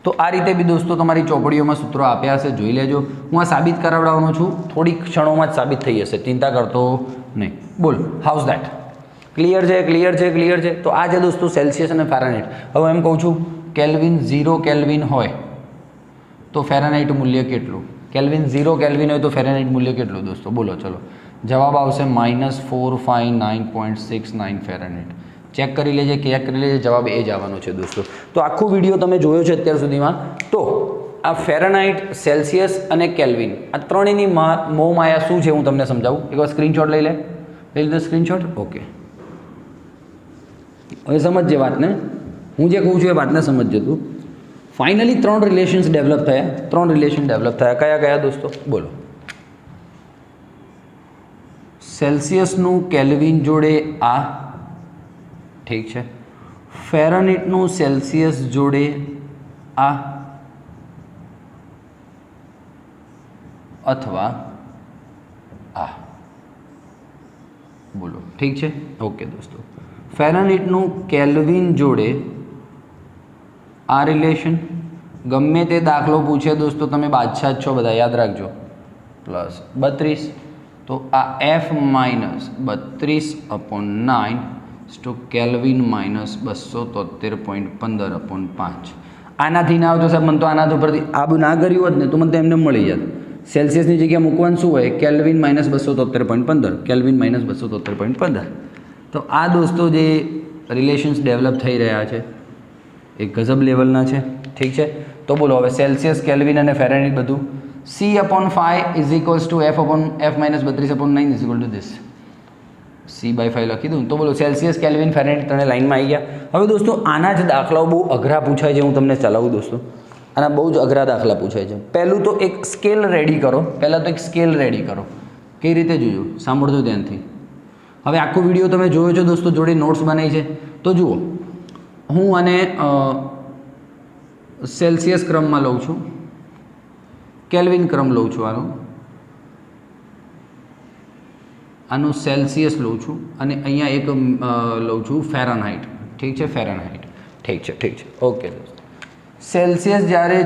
તો આ રીતે બી દોસ્તો તમારી ચોપડીઓમાં સૂત્રો આપ્યા હશે, જોઈ લેજો. હું આ સાબિત કરાવડાવવાનો છું, થોડીક ક્ષણોમાં જ સાબિત થઈ જશે, ચિંતા કરતો નહીં. બોલ, હાઉસ દેટ? ક્લિયર છે, ક્લિયર છે, ક્લિયર છે. તો આ છે દોસ્તો સેલ્સિયસ અને ફેરનહાઇટ. હવે એમ કહું છું કેલ્વિન 0 કેલ્વિન હોય તો ફેરનહાઇટ મૂલ્ય કેટલું? કેલ્વિન 0 કેલ્વિન હોય તો ફેરનહાઇટ મૂલ્ય કેટલું દોસ્તો? બોલો ચલો. જવાબ આવશે -459.69 ફેરનહાઇટ. ચેક કરી લેજે, જવાબ એ જ આવવાનો છે દોસ્તો. તો આખો વિડીયો તમે જોયો છે અત્યાર સુધીમાં. તો આ ફેરનહાઇટ, સેલ્સિયસ અને કેલ્વિન આ ત્રણેયની મોહ માયા શું છે હું તમને સમજાવું. એકવાર સ્ક્રીનશોટ લઈ લીધો સ્ક્રીનશોટ? ઓકે. હવે સમજજે વાતને, હું જે કહું છું એ વાતને સમજજે તું. ફાઇનલી 3 રિલેશન્સ ડેવલપ થયા. કયા કયા દોસ્તો? બોલો. સેલ્સિયસનું કેલ્વિન જોડે આ, ઠીક છે. ફેરનહાઇટનું સેલ્સિયસ જોડે આ, અથવા આ. બોલો, ઠીક છે? ઓકે દોસ્તો. ફેરનહાઇટનું કેલ્વિન જોડે આ રિલેશન, ગમે તે દાખલો પૂછે દોસ્તો, તમે બાદશાહ જ છો બધા, યાદ રાખજો. +32. તો આ F માઇનસ 32/9 તો કેલ્વિન માઇનસ 273.15/5. આનાથી ના આવતો સાહેબ, મને તો આના ઉપરથી આ ના કર્યું હોત ને તો મને તો એમને મળી જાત. સેલ્સિયસની જગ્યાએ મૂકવાનું શું હોય? Kelvin minus 273.15, kelvin minus 273.15. તો આ દોસ્તો જે રિલેશન્સ ડેવલપ થઈ રહ્યા છે એ ગજબ લેવલના છે, ઠીક છે. તો બોલો હવે સેલ્સિયસ, કેલ્વિન અને ફેરનહાઇટ બધું C/5 is equals to F minus 32/9 is equal to this. C/5 લખી દઉં. તો બોલો સેલ્સિયસ, કેલ્વિન, ફેરનહાઇટ ત્રણે લાઇનમાં આવી ગયા. હવે દોસ્તો આના જ દાખલાઓ બહુ અઘરા પૂછાય છે, હું તમને ચલાવું દોસ્તો. આના બહુ જ અઘરા દાખલા પૂછાય છે. પહેલું તો એક સ્કેલ રેડી કરો. કઈ રીતે જોયું? સાંભળજો ધ્યાનથી. હવે આખો વિડીયો તમે જોયો છો દોસ્તો, જોડે નોટ્સ બનાવી છે. તો જુઓ, હું આને સેલ્સિયસ ક્રમમાં લઉં છું, કેલ્વિન ક્રમ લઉં છું, આનું સેલ્સિયસ લઉં છું, અને અહીંયા એક લઉં છું ફેરનહાઇટ. ઠીક છે? ફેરનહાઇટ. ઠીક છે. ઓકે દોસ્તો. સેલ્સિયસ જ્યારે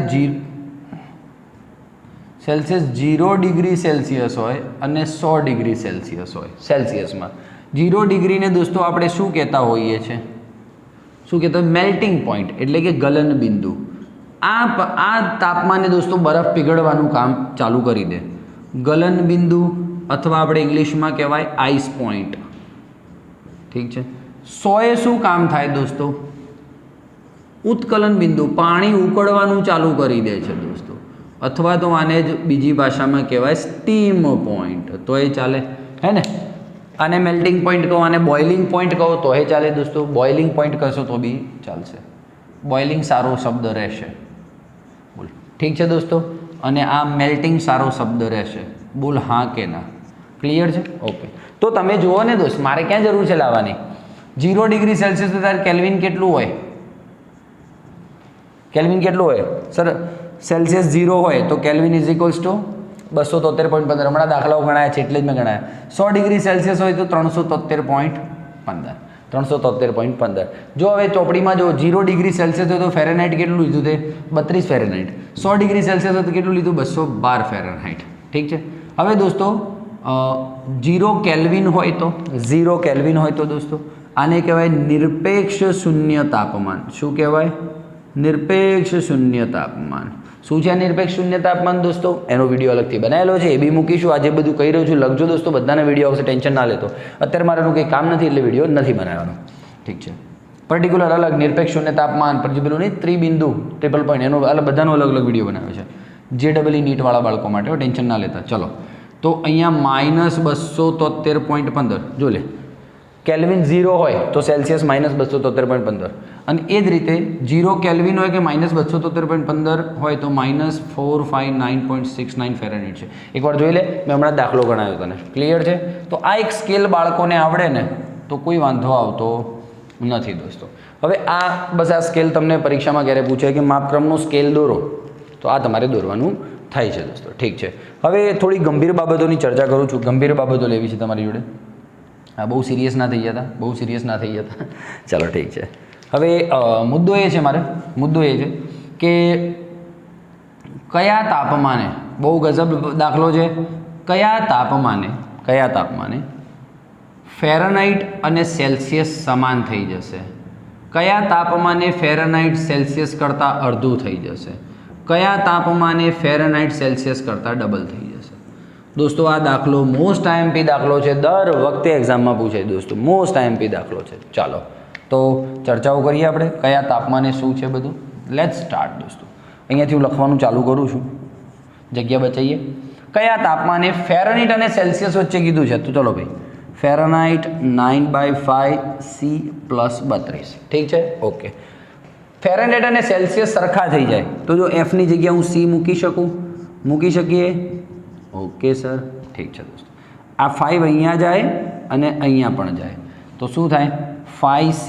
0 ડિગ્રી સેલ્સિયસ હોય અને 100 ડિગ્રી સેલ્સિયસ હોય, સેલ્સિયસમાં 0 ડિગ્રીને દોસ્તો આપણે શું કહેતા હોઈએ છીએ? મેલ્ટિંગ પોઈન્ટ, એટલે કે ગલન બિંદુ. આ તાપમાને દોસ્તો બરફ પીગળવાનું કામ ચાલુ કરી દે. ગલન બિંદુ અથવા આપણે ઇંગ્લિશમાં કહેવાય આઈસ પોઈન્ટ. ઠીક છે? 100 શું કામ થાય દોસ્તો? ઉત્કલન બિંદુ, પાણી ઉકળવાનું ચાલુ કરી દે છે દોસ્તો. અથવા તો આને જ બીજી ભાષામાં કહેવાય સ્ટીમ પોઈન્ટ, તો એ ચાલે, હે ને? આને મેલ્ટિંગ પોઈન્ટ કહો, આને બોઇલિંગ પોઈન્ટ કહો તો એ ચાલે દોસ્તો. બોઇલિંગ પોઈન્ટ કહેશો તો બી ચાલશે. બોઇલિંગ સારો શબ્દ રહેશે. બોલ, ઠીક છે દોસ્તો? અને આ મેલ્ટિંગ સારો શબ્દ રહેશે. બોલ હા કે ના? ક્લિયર છે? ઓકે. તો તમે જુઓ ને દોસ્ત, મારે ક્યાં જરૂર છે લાવવાની? 0 ડિગ્રી સેલ્સિયસ તો ત્યારે કેલ્વિન કેટલું હોય? સર સેલ્સિયસ 0 હોય તો કેલ્વિન ઇઝ ઇક્વલ્સ ટુ 273.15. હમણાં દાખલાઓ ગણાયા છે એટલે જ મેં ગણાયા. 100 ડિગ્રી સેલ્સિયસ હોય તો 373.15. જો હવે ચોપડીમાં જો 0 ડિગ્રી સેલ્સિયસ હોય તો ફેરનહાઇટ કેટલું લીધું? તે 32 ફેરનહાઇટ. 100 ડિગ્રી સેલ્સિયસ હોય તો કેટલું લીધું? 212 ફેરનહાઇટ. ઠીક છે? હવે દોસ્તો 0 કેલ્વિન હોય તો દોસ્તો આને કહેવાય નિરપેક્ષ શૂન્ય તાપમાન. શું કહેવાય? નિરપેક્ષ શૂન્ય તાપમાન. શું છે નિરપેક્ષ શૂન્ય તાપમાન દોસ્તો? એનો વિડીયો અલગથી બનાવેલો છે, એ બી મૂકીશું. આજે બધું કહી રહ્યો છું, લખજો દોસ્તો, બધાના વિડીયો આવશે, ટેન્શન ના લેતો. અત્યારે મારે કંઈ કામ નથી એટલે વિડીયો નથી બનાવવાનો. ઠીક છે? પર્ટિક્યુલર અલગ નિરપેક્ષ શૂન્ય તાપમાન, પછી પેલું નહીં ત્રિબિંદુ, ટ્રિપલ પોઈન્ટ, એનો બધાનો અલગ અલગ વિડીયો બનાવ્યો છે. JEE નીટવાળા બાળકો માટે, ટેન્શન ના લેતા. ચલો, તો અહીંયા -273.15 જો લે. કેલ્વિન 0 હોય તો સેલ્સિયસ -273.15. અને એ જ રીતે 0 કેલ્વિન હોય કે -273.15 હોય તો -459.69 ફેરનહાઇટ છે. એકવાર જોઈ લે, મેં હમણાં દાખલો ગણાવ્યો તને. ક્લિયર છે? તો આ એક સ્કેલ બાળકોને આવડે ને તો કોઈ વાંધો આવતો નથી દોસ્તો. હવે બસ આ સ્કેલ તમને પરીક્ષામાં ક્યારે પૂછે કે માપક્રમનું સ્કેલ દોરો, તો આ તમારે દોરવાનું થાય છે દોસ્તો. ઠીક છે. હવે થોડી ગંભીર બાબતોની ચર્ચા કરું છું. ગંભીર બાબતો લેવી છે તમારી જોડે. હા, બહુ સિરિયસ ના થઈ જતા, બહુ સિરિયસ ના થઈ જતા. ચાલો ઠીક છે. હવે મુદ્દો એ છે મુદ્દો એ છે કે કયા તાપમાને, બહુ ગજબ દાખલો છે, કયા તાપમાને ફેરનહાઇટ અને સેલ્સિયસ સમાન થઈ જશે? કયા તાપમાને ફેરનહાઇટ સેલ્સિયસ કરતાં અડધું થઈ જશે? કયા તાપમાને ફેરનહાઇટ સેલ્સિયસ કરતાં ડબલ થઈ જશે? દોસ્તો આ દાખલો મોસ્ટ આઈએમપી દાખલો છે, દર વખતે એક્ઝામમાં પૂછાય દોસ્તો, મોસ્ટ આઈએમપી દાખલો છે. ચાલો તો ચર્ચાઓ કરીએ આપણે કયા તાપમાને શું છે બધું. લેટ્સ સ્ટાર્ટ દોસ્તો. અહીંયાથી હું લખવાનું ચાલુ કરું છું, જગ્યા બચાવીએ. કયા તાપમાને ફેરનહાઇટ અને સેલ્સિયસ વચ્ચે કીધું છે? તો ચલો ભાઈ, ફેરનહાઇટ 9/5 C + 32. ઠીક છે, ઓકે. ફેરનહાઇટ અને સેલ્સિયસ સરખા થઈ જાય તો જો એફની જગ્યા હું સી મૂકી શકીએ? ઓકે સર, ઠીક છે દોસ્તો. આ 5 અહીંયા જાય અને અહીંયા પણ જાય તો શું થાય? 5C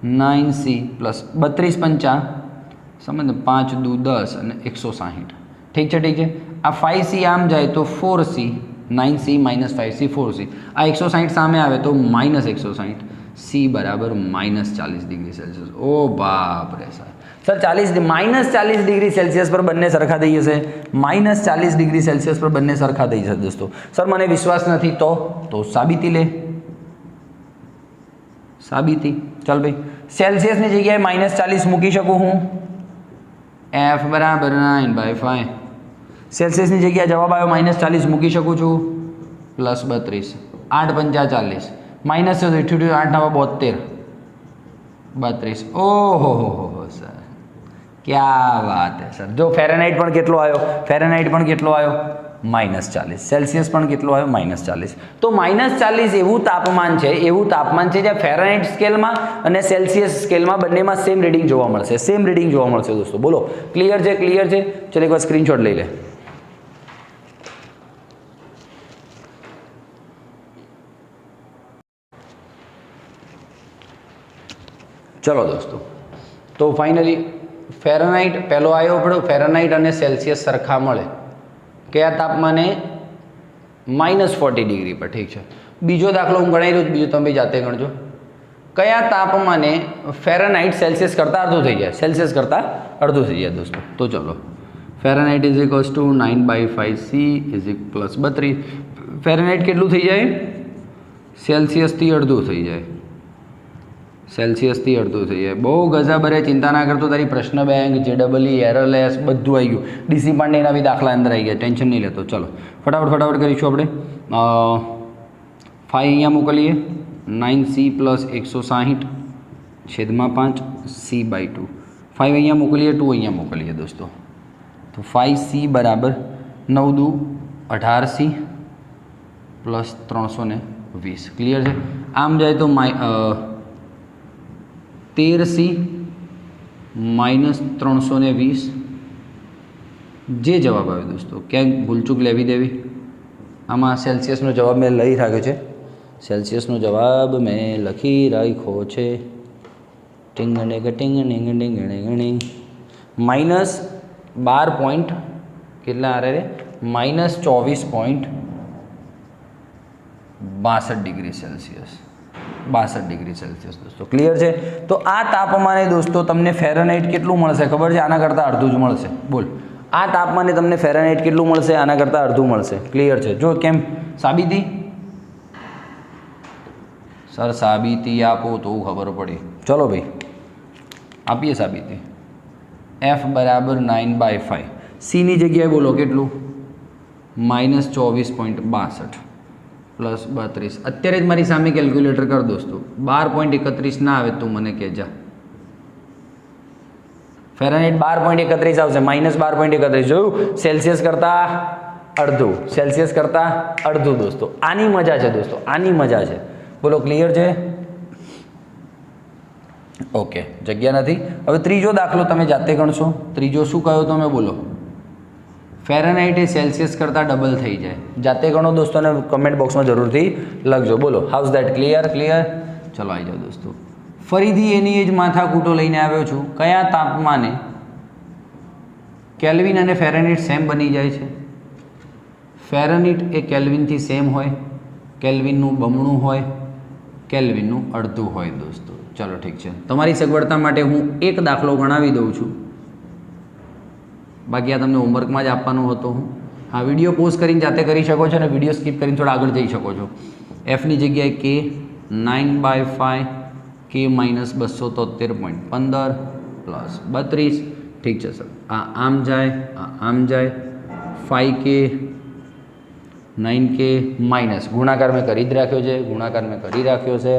9C + 32 પંચા સમજ 5 દુ 10 અને 160. ઠીક છે. આ 5C આમ જાય તો 4C 9C - 5C 4C. આ 160 સામે આવે તો -160. C બરાબર -40 ડિગ્રી સેલ્સિયસ. ઓ બાપ રે સર, -40 ડિગ્રી સેલ્સિયસ પર બંને સરખા થઈ જશે. -40 ડિગ્રી સેલ્સિયસ પર બંને સરખા થઈ જશે દોસ્તો. સર મને વિશ્વાસ નથી તો સાબિતી લે. ચાલ ભાઈ, સેલ્સિયસની જગ્યાએ -40 મૂકી શકું હું? F બરાબર 9/5. સેલ્સિયસની જગ્યાએ જવાબ આવ્યો -40 મૂકી શકું છું +32. 8 પંચા 40 માઇનસ 8 9 72. ઓહો સર, ક્યા વાત હે સર. જો ફેરનહાઇટ પણ કેટલો આવ્યો? -40. સેલ્સિયસ પણ કેટલો આવ્યો? -40. તો -40 એવું તાપમાન છે જ્યાં ફેરનહાઇટ સ્કેલમાં અને સેલ્સિયસ સ્કેલમાં બંનેમાં સેમ રીડિંગ જોવા મળશે. દોસ્તો બોલો, ક્લિયર છે? ચલો એકવાર સ્ક્રીનશોટ લઈ લે. ચલો દોસ્તો, તો ફાઇનલી ફેરનહાઇટ પહેલો આવ્યો પડ્યો. ફેરનહાઇટ અને સેલ્સિયસ સરખા મળે કયા તાપમાને? -40 ડિગ્રી પર. ઠીક છે. બીજો દાખલો હું ગણાવી રહ્યો છું, બીજો તમે જાતે ગણજો. કયા તાપમાને ફેરનહાઇટ સેલ્સિયસ કરતાં અડધું થઈ જાય? દોસ્તો તો ચલો, ફેરનહાઇટ = 9/5C + 32. ફેરનહાઇટ કેટલું થઈ જાય? સેલ્સિયસથી અડધું થઈ જાય. બહુ ગજાબરે, ચિંતા ના કરતો. તારી પ્રશ્ન બેંક, JEE, RLS બધું આવી ગયું. DC પાંડેના બી દાખલા અંદર આવી ગયા, ટેન્શન નહીં લેતો. ચલો ફટાફટ કરીશું આપણે. 5 અહીંયા મોકલીએ, 9C + 160/5 C/2. 5 અહીંયા મોકલીએ, 2 અહીંયા મોકલીએ દોસ્તો. તો 5C બરાબર 9 દુ 18C + 320. ક્લિયર છે? આમ જાય તો 13C - 320. જે જવાબ આવ્યો દોસ્તો, ક્યાંક ભૂલચૂક લેવી દેવી? આમાં સેલ્સિયસનો જવાબ મેં લખી રાખ્યો છે. -12 પોઈન્ટ કેટલા આરે રે? -24.62 ડિગ્રી સેલ્સિયસ. 62 ડિગ્રી સેલ્સિયસ દોસ્તો. ક્લિયર છે? તો આ તાપમાને દોસ્તો તમને ફેરનહાઇટ કેટલું મળશે ખબર છે? આના કરતાં અડધું જ મળશે. બોલ, આ તાપમાને તમને ફેરનહાઇટ કેટલું મળશે? આના કરતાં અડધું મળશે. ક્લિયર છે? જો કેમ? સાબિતી સર, સાબિતી આપો તો ખબર પડી. ચલો ભાઈ, આપીએ સાબિતી. F બરાબર 9/5. Cની જગ્યાએ બોલો કેટલું? -24.62 + 32. અત્યારે જ મારી સામે કેલ્ક્યુલેટર કર દોસ્તો. 12.31 ના આવે તું મને કહેજા. ફેરનહાઇટ 12.31 આવશે, -12.31. જોયું? સેલ્સિયસ કરતાં અડધું દોસ્તો. આની મજા છે દોસ્તો, બોલો ક્લિયર છે? ઓકે, જગ્યા નથી. હવે ત્રીજો દાખલો તમે જાતે ગણશો. ત્રીજો શું કહ્યો તમે? બોલો. ફેરનહાઇટ એ સેલ્સિયસ કરતાં ડબલ થઈ જાય. જાતે ગણો દોસ્તો અને કમેન્ટ બોક્સમાં જરૂરથી લખજો. બોલો, હાઉઝ દેટ? ક્લિયર? ચલો આવી જાઓ દોસ્તો. ફરીથી એની જ માથાકૂટો લઈને આવ્યો છું. કયા તાપમાને કેલ્વિન અને ફેરનહીટ સેમ બની જાય છે. ફેરનહીટ એ કેલ્વિનથી સેમ હોય, કેલ્વિનનું બમણું હોય, કેલ્વિનનું અડધું હોય દોસ્તો. ચલો ઠીક છે, તમારી સગવડતા માટે હું એક દાખલો ગણાવી દઉં છું, બાકી આ તમને હોમવર્કમાં જ આપવાનો હતો. હું હા, વિડીયો પોઝ કરીને જાતે કરી શકો છો અને વિડીયો સ્કીપ કરીને થોડા આગળ જઈ શકો છો. એફની જગ્યાએ કે 9/5 કે -273.15 પ્લસ 32. ઠીક છે સર, આ આમ જાય, આ આમ જાય. 5K 9K માઇનસ ગુણાકાર મેં કરી જ રાખ્યો છે, ગુણાકાર મેં કરી રાખ્યો છે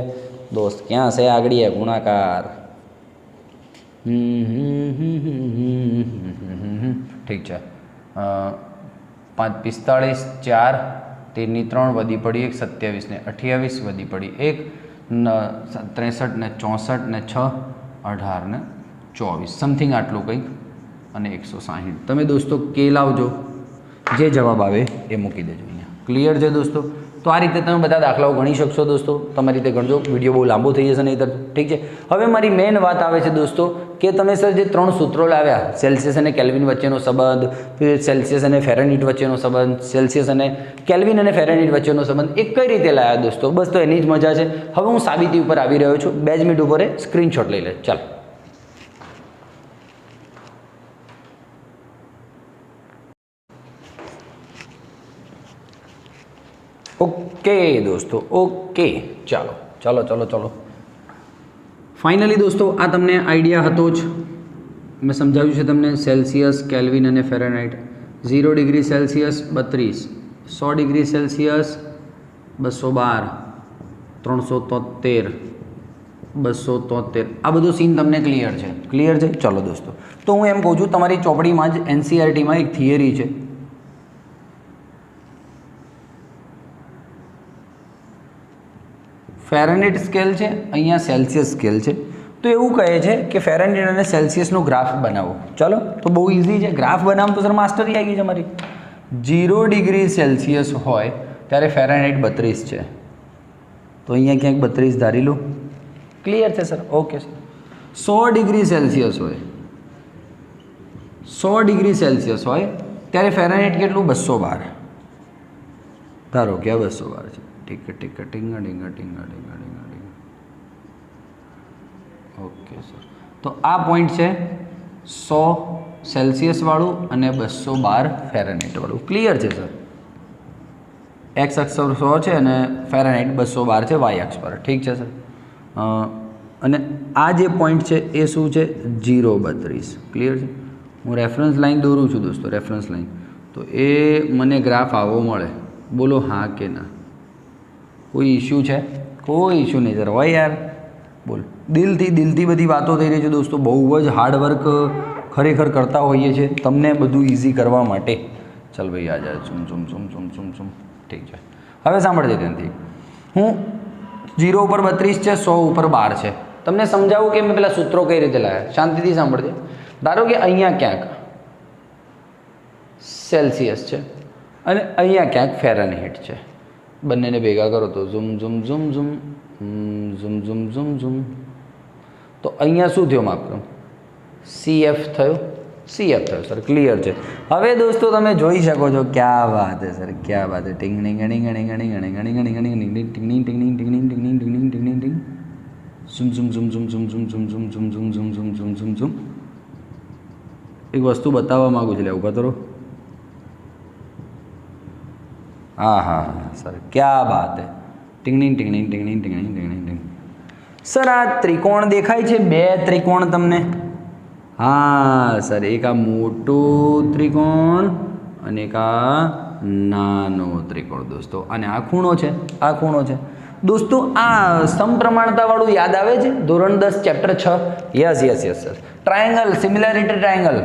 દોસ્ત. ક્યાં છે આગળ એ ગુણાકાર? ઠીક છે. 5 45 4 13 ની 3 વધી પડી 1 27 ને 28 વધી પડી 1 63 ને 64 ને 6 18 ને 24 સમથિંગ આટલું કંઈક અને 160. તમે દોસ્તો કે લાવજો, જે જવાબ આવે એ મૂકી દેજો અહીંયા. ક્લિયર છે દોસ્તો? તો આ રીતે તમે બધા દાખલાઓ ગણી શકશો દોસ્તો. તમારી રીતે ગણજો, વિડીયો બહુ લાંબો થઈ જશે નહીં. ઠીક છે. હવે મારી મેઇન વાત આવે છે દોસ્તો કે તમે સર જે 3 સૂત્રો લાવ્યા, સેલ્સિયસ અને કેલ્વિન વચ્ચેનો સંબંધ, સેલ્સિયસ અને ફેરનહીટ વચ્ચેનો સંબંધ, સેલ્સિયસ અને કેલ્વિન અને ફેરનહીટ વચ્ચેનો સંબંધ, એ કઈ રીતે લાવ્યા દોસ્તો? બસ તો એની જ મજા છે. હવે હું સાબિતી ઉપર આવી રહ્યો છું. 2 મિનિટ ઉપર સ્ક્રીનશોટ લઈ લે. ચાલો. ઓકે દોસ્તો, ઓકે. ચાલો ચાલો ચાલો ચાલો ફાઇનલી દોસ્તો આ તમને આઈડિયા હતો જ. મેં સમજાવ્યું છે તમને સેલ્સિયસ, કેલ્વિન અને Fahrenheit. 0 degree Celsius 32, 100 degree Celsius 212, 373, 273. આ બધું સીન તમને ક્લિયર છે? ક્લિયર છે. ચલો દોસ્તો, તો હું એમ કહું છું, તમારી ચોપડીમાં જ એનસીઈઆરટીમાં એક થિયરી છે. ફેરનહીટ સ્કેલ છે, અહીંયા સેલ્સિયસ સ્કેલ છે. તો એવું કહે છે કે ફેરનહીટ અને સેલ્સિયસનો ગ્રાફ બનાવો. ચાલો, તો બહુ ઇઝી છે. ગ્રાફ બનાવો તો સર માસ્ટરી આવી ગઈ છે મારી. 0 ડિગ્રી સેલ્સિયસ હોય ત્યારે ફેરનહીટ 32 છે, તો અહીંયા ક્યાંક 32 ધારી લો. ક્લિયર છે sir? Okay sir. 100 degree Celsius હોય, 100 ડિગ્રી સેલ્સિયસ હોય ત્યારે ફેરનહીટ કેટલું? 212. ધારો કે 212 છે. ટીક ટીક ટીંગા ટીંગા ટીંગા ટીંગા ટીંગા ટીંગા. Okay sir. તો આ પોઈન્ટ છે 100 સેલ્સિયસ વાળું અને 212 ફેરનહીટ વાળું. ક્લિયર છે સર? એક્સ અક્ષ 100 છે અને ફેરનહીટ 212 છે વાય અક્ષ પર. ઠીક છે સર? અને આ જે પોઈન્ટ છે એ શું છે? 032. ક્લિયર છે? હું રેફરન્સ લાઈન દોરું છું દોસ્તો, રેફરન્સ લાઈન. તો એ મને ગ્રાફ આવો મળે. બોલો હા કે ના? કોઈ ઇશ્યુ છે? કોઈ ઇશ્યુ નહીં સર. હોય યાર, બોલ. દિલથી બધી વાતો થઈ રહી છે દોસ્તો. બહુ જ હાર્ડવર્ક ખરેખર કરતા હોઈએ છીએ તમને બધું ઇઝી કરવા માટે. ચાલ ભાઈ આ જાય. ચુમ. ઠીક છે. હવે સાંભળજે ત્યાંથી. હું 0 ઉપર 32 છે, 100 ઉપર 12 છે. તમને સમજાવું કે મેં પેલા સૂત્રો કઈ રીતે લાવ્યા. શાંતિથી સાંભળજે. ધારો કે અહીંયા ક્યાંક સેલ્સિયસ છે અને અહીંયા ક્યાંક ફેરનહીટ છે. બંનેને ભેગા કરો તો ઝૂમ ઝૂમ ઝૂમ ઝૂમ ઝૂમ ઝૂમ ઝૂમ ઝૂમ. તો અહીંયા શું થયો? માફ કરો, CF થયો. CF થયો સર. ક્લિયર છે? હવે દોસ્તો તમે જોઈ શકો છો. ક્યાં વાત હે સર, ક્યાં વાત હે. ટીંગણી ગણી ગણી ગણી ગણી ગણી ગણી ગણી ટીંગણી ટીંગણી ટીંગણી ટીંગણી ટીંગણી ટીંગણી ટીંગણી ટીંગ. ઝૂમ ઝૂમ ઝૂમ ઝૂમ ઝૂમ ઝૂમ ઝૂમ ઝૂમ ઝૂમ ઝૂમ ઝૂમ ઝૂમ ઝૂમ ઝૂમ ઝૂમ. એક વસ્તુ બતાવવા માગું છું. લે ઉભા કરો. હા હા સર, ક્યાં બાત હે. ટીંગણી ટીંગણી ટીંગણી ટીંગણી ટીંગણી ટીંગ. સર આ ત્રિકોણ દેખાય છે? 2 ત્રિકોણ તમને. હા સર, એક આ મોટું ત્રિકોણ અને એક આ નાનો ત્રિકોણ દોસ્તો. અને આ ખૂણો છે, આ ખૂણો છે દોસ્તો. આ સમપ્રમાણતાવાળું યાદ આવે છે? ધોરણ 10 chapter 6. Yes yes yes sir. Triangle, similarity triangle.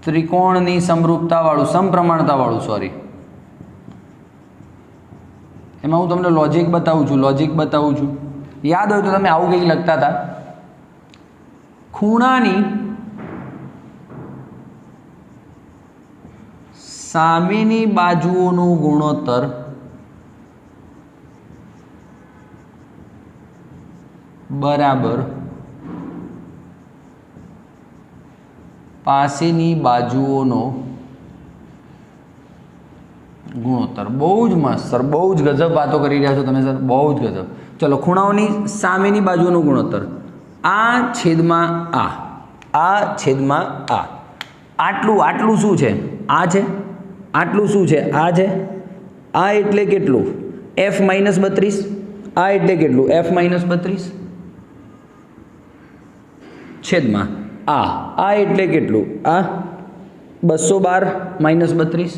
ત્રિકોણની સમરૂપતાવાળું, સમપ્રમાણતાવાળું, સોરી. એમાં હું તમને લોજિક બતાવું છું. યાદ હોય તો તમે આવું કંઈક લખતા હતા. ખૂણાની સામેની બાજુઓનો ગુણોત્તર બરાબર પાસેની બાજુઓનો ગુણોત્તર. બહુ જ મસ્ત સર, બહુ જ ગજબ વાતો કરી રહ્યા છો તમે સર, બહુ જ ગજબ. ચલો, ખૂણાઓની સામેની બાજુઓનો ગુણોત્તર આ છેદમાં આ છેદમાં આ. આટલું શું છે? આ છે. આટલું શું છે? આ છે. આ એટલે કેટલું? f-32. આ એટલે કેટલું? f-32 છેદમાં આ એટલે કેટલું? આ 212 - 32.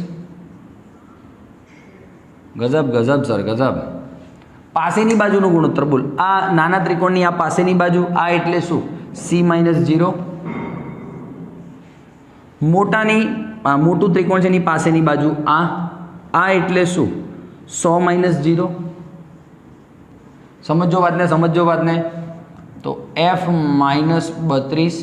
ગજબ ગજબ સર, ગજબ. પાસેની બાજુનો ગુણોત્તર બોલ. આ નાના ત્રિકોણની આ પાસેની બાજુ, આ એટલે શું? c-0. મોટું ત્રિકોણ છે એની પાસેની બાજુ આ એટલે શું? 100 - 0. સમજો વાતને. તો f-32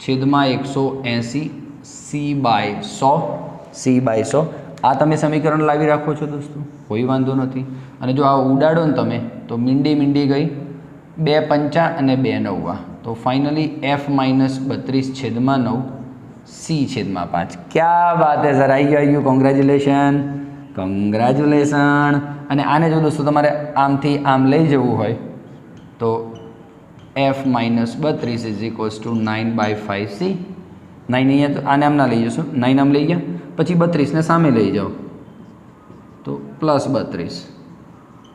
છેદમાં 180 c/100. આ તમે સમીકરણ લાવી રાખો છો દોસ્તો, કોઈ વાંધો નથી. અને જો આ ઉડાડો ને તમે તો મીંડી ગઈ 2 પંચા અને 2 નવ્વા. તો ફાઇનલી f-32 છેદમાં 9 c/5. ક્યાં વાત હે સર, આવી ગયું. કોંગ્રેચ્યુલેશન. અને આને જો દોસ્તો તમારે આમથી આમ લઈ જવું હોય તો f-32 = 9/5c. 9 અહીંયા તો આને આમ ના લઈ જશો, 9 આમ લઈ ગયા, પછી 32 ને સામે લઈ જાઓ તો +32.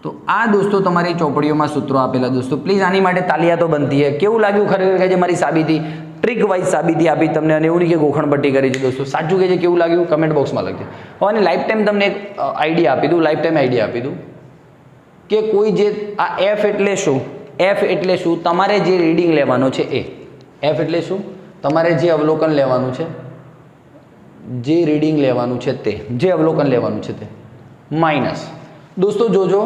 તો આ દોસ્તો તમારી ચોપડીઓમાં સૂત્રો આપેલા દોસ્તો. પ્લીઝ આની માટે તાલિયા તો બનતી है. કેવું લાગ્યું ખરેખર કે જે મારી સાબિતી ટ્રીક વાઇઝ સાબિતી આપી તમને, અને એવું નહીં કે ગોખણપટ્ટી કરી છે દોસ્તો. સાચું કે છે, કેવું લાગ્યું કમેન્ટ બોક્સમાં લખજો. હવે અને લાઈફ ટાઈમ તમને એક આઈડિયા આપી દઉં, કે કોઈ જે આ f એટલે શું? f એટલે શું? તમારે જે રીડિંગ લેવાનો છે એ. f એટલે શું? તમારે જે અવલોકન લેવાનું છે, જે રીડિંગ લેવાનું છે તે, જે અવલોકન લેવાનું છે તે, માઇનસ. દોસ્તો જોજો,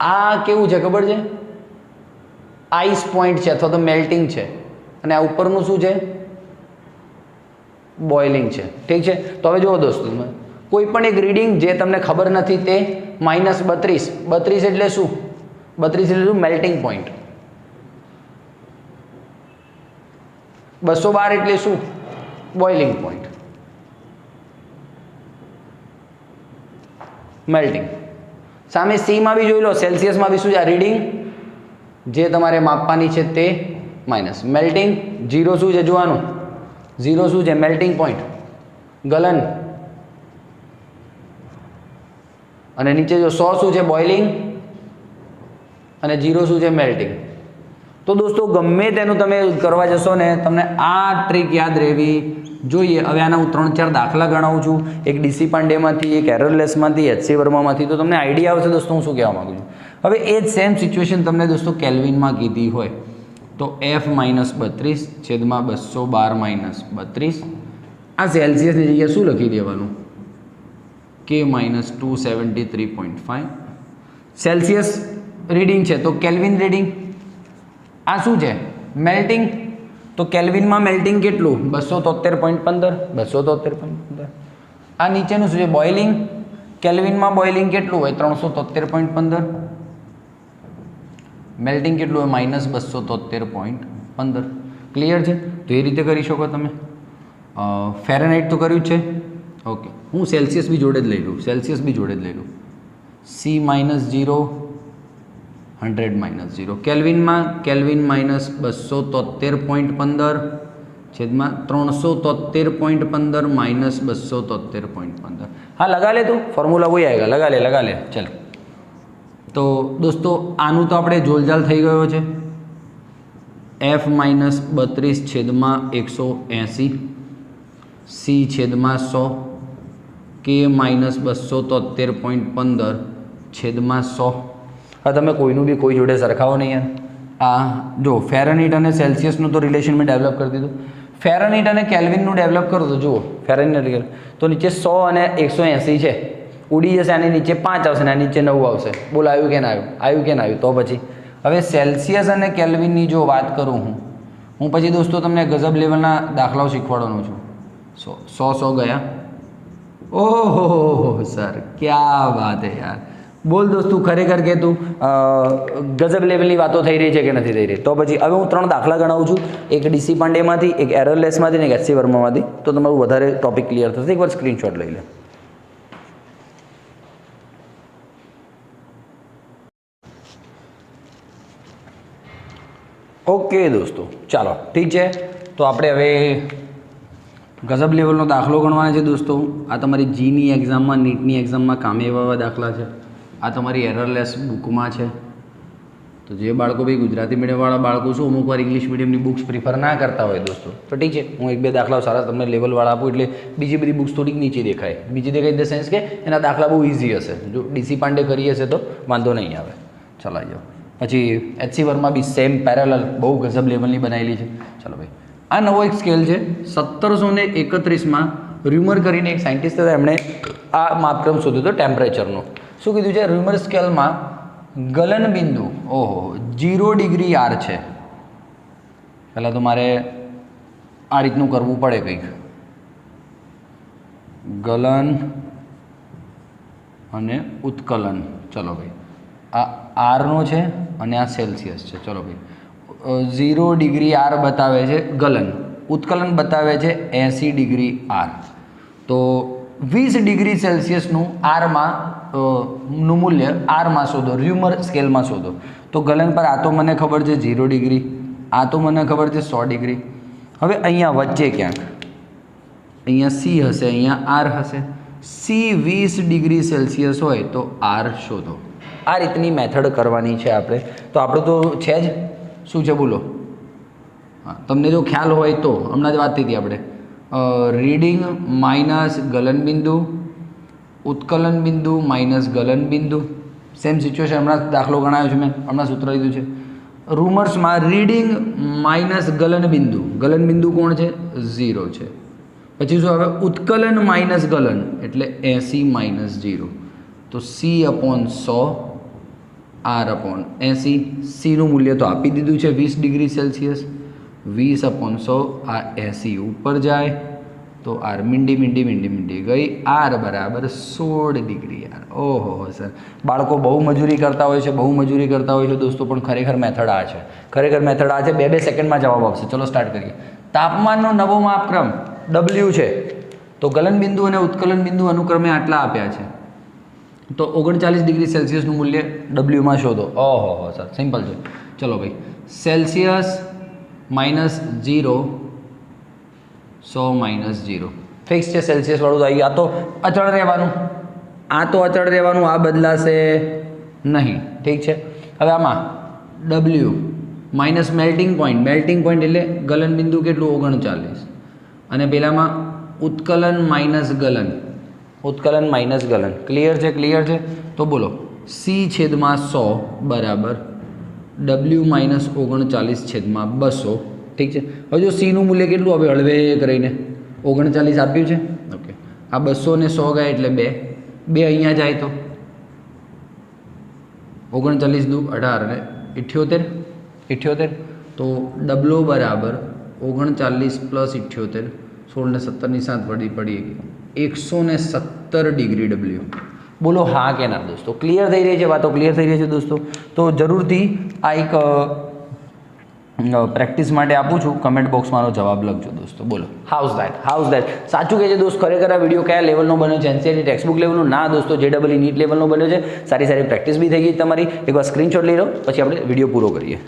આ કેવું છે ખબર છે? આઈસ પોઈન્ટ છે અથવા તો મેલ્ટિંગ છે, અને આ ઉપરનું શું છે? બોઇલિંગ છે. ઠીક છે. તો હવે જુઓ દોસ્તો, કોઈ પણ એક રીડિંગ જે તમને ખબર નથી તે -32. 32 એટલે શું? 32 એટલે શું? Melting point. 212 એટલે શું? Boiling point. મેલ્ટિંગ. સામે સી માં બી જોઈ લો, સેલ્સિયસમાં બી શું છે? રીડિંગ જે તમારે માપવાની છે તે માઇનસ. મેલ્ટિંગ 0 શું છે જોવાનું? 0 શું છે? મેલ્ટિંગ પોઈન્ટ, ગલન. અને નીચે જો 100 શું છે? બોઇલિંગ. અને 0 શું છે? મેલ્ટિંગ. તો દોસ્તો ગમે તેનું તમે કરવા જશો ને, તમને આ ટ્રીક યાદ રહેવી જોઈએ. હવે આના હું 3-4 દાખલા ગણાવું છું, એક ડીસી પાંડેમાંથી, એક એરરલેસમાંથી, એચસી વર્મામાંથી. તો તમને આઈડિયા આવશે દોસ્તો હું શું કહેવા માગું છું. હવે એ જ સેમ સિચ્યુએશન તમને દોસ્તો કેલ્વિનમાં કીધી હોય તો f-32 છેદમાં 212 - 32. આ સેલ્સિયસની જગ્યાએ શું લખી દેવાનું? K - 273.5. સેલ્સિયસ રીડિંગ છે તો કેલ્વિન રીડિંગ. આ શું છે? મેલ્ટિંગ. તો કેલ્વિનમાં મેલ્ટિંગ કેટલું? 273.15. 273.15. આ નીચેનું શું છે? બોઇલિંગ. કેલ્વિનમાં બોઇલિંગ કેટલું હોય? 373.15. મેલ્ટિંગ કેટલું હોય? -273.15. ક્લિયર છે? તો એ રીતે કરી શકો તમે. ફેરનહાઇટ તો કર્યું જ છે. ઓકે, હું સેલ્સિયસ બી જોડે જ લઈ લઉં. C-0 100 - 0. કેલ્વિનમાં કેલ્વિન -273.15 છેદમાં 373.15 -273.15. हाँ लगा ले, तो फॉर्मूला वही आएगा. लगा ले चलो. तो दोस्तों आનું તો આપણે જોલજાલ થઈ ગયો છે. f-32 છેદમાં 180 c/100 K -273.15 છેદમાં 100. હા તમે કોઈનું બી કોઈ જોડે સરખાવો નહીં યાર. આ જો ફેરનહીટ અને સેલ્સિયસનું તો રિલેશન મેં ડેવલપ કરી દીધું. ફેરનહીટ અને કેલ્વિનનું ડેવલપ કરું તો જુઓ, ફેરનહીટ તો નીચે 100 અને 180 છે, ઉડી જશે. આની નીચે 5 આવશે ને આની નીચે 9 આવશે. બોલ આવ્યું કે ના આવ્યું? તો પછી હવે સેલ્સિયસ અને કેલ્વિનની જો વાત કરું હું પછી દોસ્તો તમને ગજબ લેવલના દાખલાઓ શીખવાડવાનો છું. 100 ગયા. ઓહો સર ક્યાં વાત હે યાર, બોલ દોસ્ત તું ખરેખર કે તું ગજબ લેવલની વાતો થઈ રહી છે કે નથી થઈ રહી? તો પછી હવે હું 3 દાખલા ગણાવું છું, એક ડીસી પાંડેમાંથી, એક એરરલેસમાંથી અને એક એચસી વર્મામાંથી. તો તમારું વધારે ટોપિક ક્લિયર થશે. એકવાર સ્ક્રીનશોટ લઈ લે. ઓકે દોસ્તો, ચાલો ઠીક છે. તો આપણે હવે ગજબ લેવલનો દાખલો ગણવાનો છે દોસ્તો. આ તમારી જીની એક્ઝામમાં, નીટની એક્ઝામમાં કામે એવા દાખલા છે. આ તમારી એરરલેસ બુકમાં છે. તો જે બાળકો ભાઈ ગુજરાતી મીડિયમવાળા બાળકો શું અમુક વાર ઇંગ્લિશ મીડિયમની બુક્સ પ્રિફર ના કરતા હોય દોસ્તો, તો ઠીક છે, હું 1-2 દાખલા સારા તમને લેવલવાળા આપું એટલે બીજી બધી બુક્સ થોડીક નીચે દેખાય. બીજી દેખાય ઇન ધ સેન્સ કે એના દાખલા બહુ ઇઝી હશે. જો ડીસી પાંડે કરી હશે તો વાંધો નહીં આવે. ચાલો આવી જાઓ. પછી એચસી વર્મા બી સેમ પેરેલલ બહુ ગજબ લેવલની બનાવેલી છે. ચાલો ભાઈ, આ નવો એક સ્કેલ છે. 1731માં ર્યુમર કરીને એક સાયન્ટિસ્ટ હતા, એમણે આ માપક્રમ શોધ્યો હતો ટેમ્પરેચરનો. શું કીધું છે? ર્યુમર સ્કેલમાં ગલન બિંદુ 0 ડિગ્રી આર છે. પહેલાં તો મારે આ રીતનું કરવું પડે કંઈક. ગલન અને ઉત્કલન. ચલો ભાઈ, આ આરનો છે અને આ સેલ્સિયસ છે. ચલો ભાઈ, 0 ડિગ્રી આર બતાવે છે ગલન, ઉત્કલન બતાવે છે 80 ડિગ્રી આર. તો 20 ડિગ્રી સેલ્સિયસનું આરમાં નું મૂલ્ય આરમાં શોધો, ર્યુમર સ્કેલમાં શોધો. તો ગલન પર આ તો મને ખબર છે 0 ડિગ્રી, આ તો મને ખબર છે 100 ડિગ્રી. હવે અહીંયા વચ્ચે ક્યાંક અહીંયા સી હશે, અહીંયા આર હશે. સી 20 ડિગ્રી સેલ્સિયસ હોય તો આર શોધો. આ રીતની મેથડ કરવાની છે આપણે. તો આપણું તો છે જ. શું છે બોલો? હા, તમને જો ખ્યાલ હોય તો હમણાં જ વાત થઈ હતી આપણે, રીડિંગ માઇનસ ગલન બિંદુ, ઉત્કલન બિંદુ માઇનસ ગલન બિંદુ. સેમ સિચ્યુએશન હમણાં દાખલો ગણાયો છે, મેં હમણાં સૂત્ર લીધું છે. રૂમર્સમાં રીડિંગ માઇનસ ગલન બિંદુ, ગલન બિંદુ કોણ છે? 0 છે. પછી શું આવે? ઉત્કલન માઇનસ ગલન એટલે 80 માઇનસ 0. તો C/100 R/80. સીનું મૂલ્ય તો આપી દીધું છે 20 ડિગ્રી સેલ્સિયસ. 20/100 આ 80 ઉપર જાય તો આર મીંડી ગઈ. આર બરાબર 16 ડિગ્રી યાર. ઓહો સર, બાળકો બહુ મજૂરી કરતા હોય છે દોસ્તો, પણ ખરેખર મેથડ આ છે. 2-2 સેકન્ડમાં જવાબ આવશે. ચલો સ્ટાર્ટ કરીએ. તાપમાનનો નવો માપક્રમ W છે. તો ગલન બિંદુ અને ઉત્કલન બિંદુ અનુક્રમે આટલા આપ્યા છે. તો 39 ડિગ્રી સેલ્સિયસનું મૂલ્ય ડબલ્યુમાં શોધો. ઓહો સર, સિમ્પલ છે. ચલો ભાઈ, સેલ્સિયસ -0, 100 -0 ફિક્સ છે. સેલ્સિયસવાળું તો આવી ગયું. આ તો અચળ રહેવાનું, આ બદલાશે નહીં. ઠીક છે. હવે આમાં ડબલ્યુ માઇનસ મેલ્ટિંગ પોઈન્ટ એટલે ગલન બિંદુ કેટલું? 39. અને પેલામાં ઉત્કલન માઇનસ ગલન. ક્લિયર છે. તો બોલો, C/100 બરાબર W - 39/200. ઠીક છે. હવે જો સીનું મૂલ્ય કેટલું આવે? હળવે કરીને 39 આપ્યું છે. ઓકે, આ 200 ને 100 ગયા એટલે 2 અહીંયા જાય તો 39 દુ 18 અને 78. તો ડબલો બરાબર 39 + 78, 16 ને 17 ની 7 પડી 117 ડિગ્રી ડબલ્યુ. બોલો હા કે ના દોસ્તો? ક્લિયર થઈ રહી છે વાતો? ક્લિયર થઈ રહી છે દોસ્તો? તો જરૂરથી આ એક પ્રેક્ટિસ માટે આપું છું. કમેન્ટ બોક્સમાં જવાબ લખજો દોસ્તો. બોલો હાઉસ ધેટ સાચું કહે છે દોસ્ત? ખરેખર આ વિડીયો કયા લેવલનો બન્યો છે? એનસીઆરટી ટેક્સ્ટબુક લેવલનો? ના દોસ્તો, JEE નીટ લેવલનો બન્યો છે. સારી પ્રેક્ટિસ બી થઈ ગઈ તમારી. એકવાર સ્ક્રીનશોટ લઈ લો, પછી આપણે વિડીયો પૂરો કરીએ.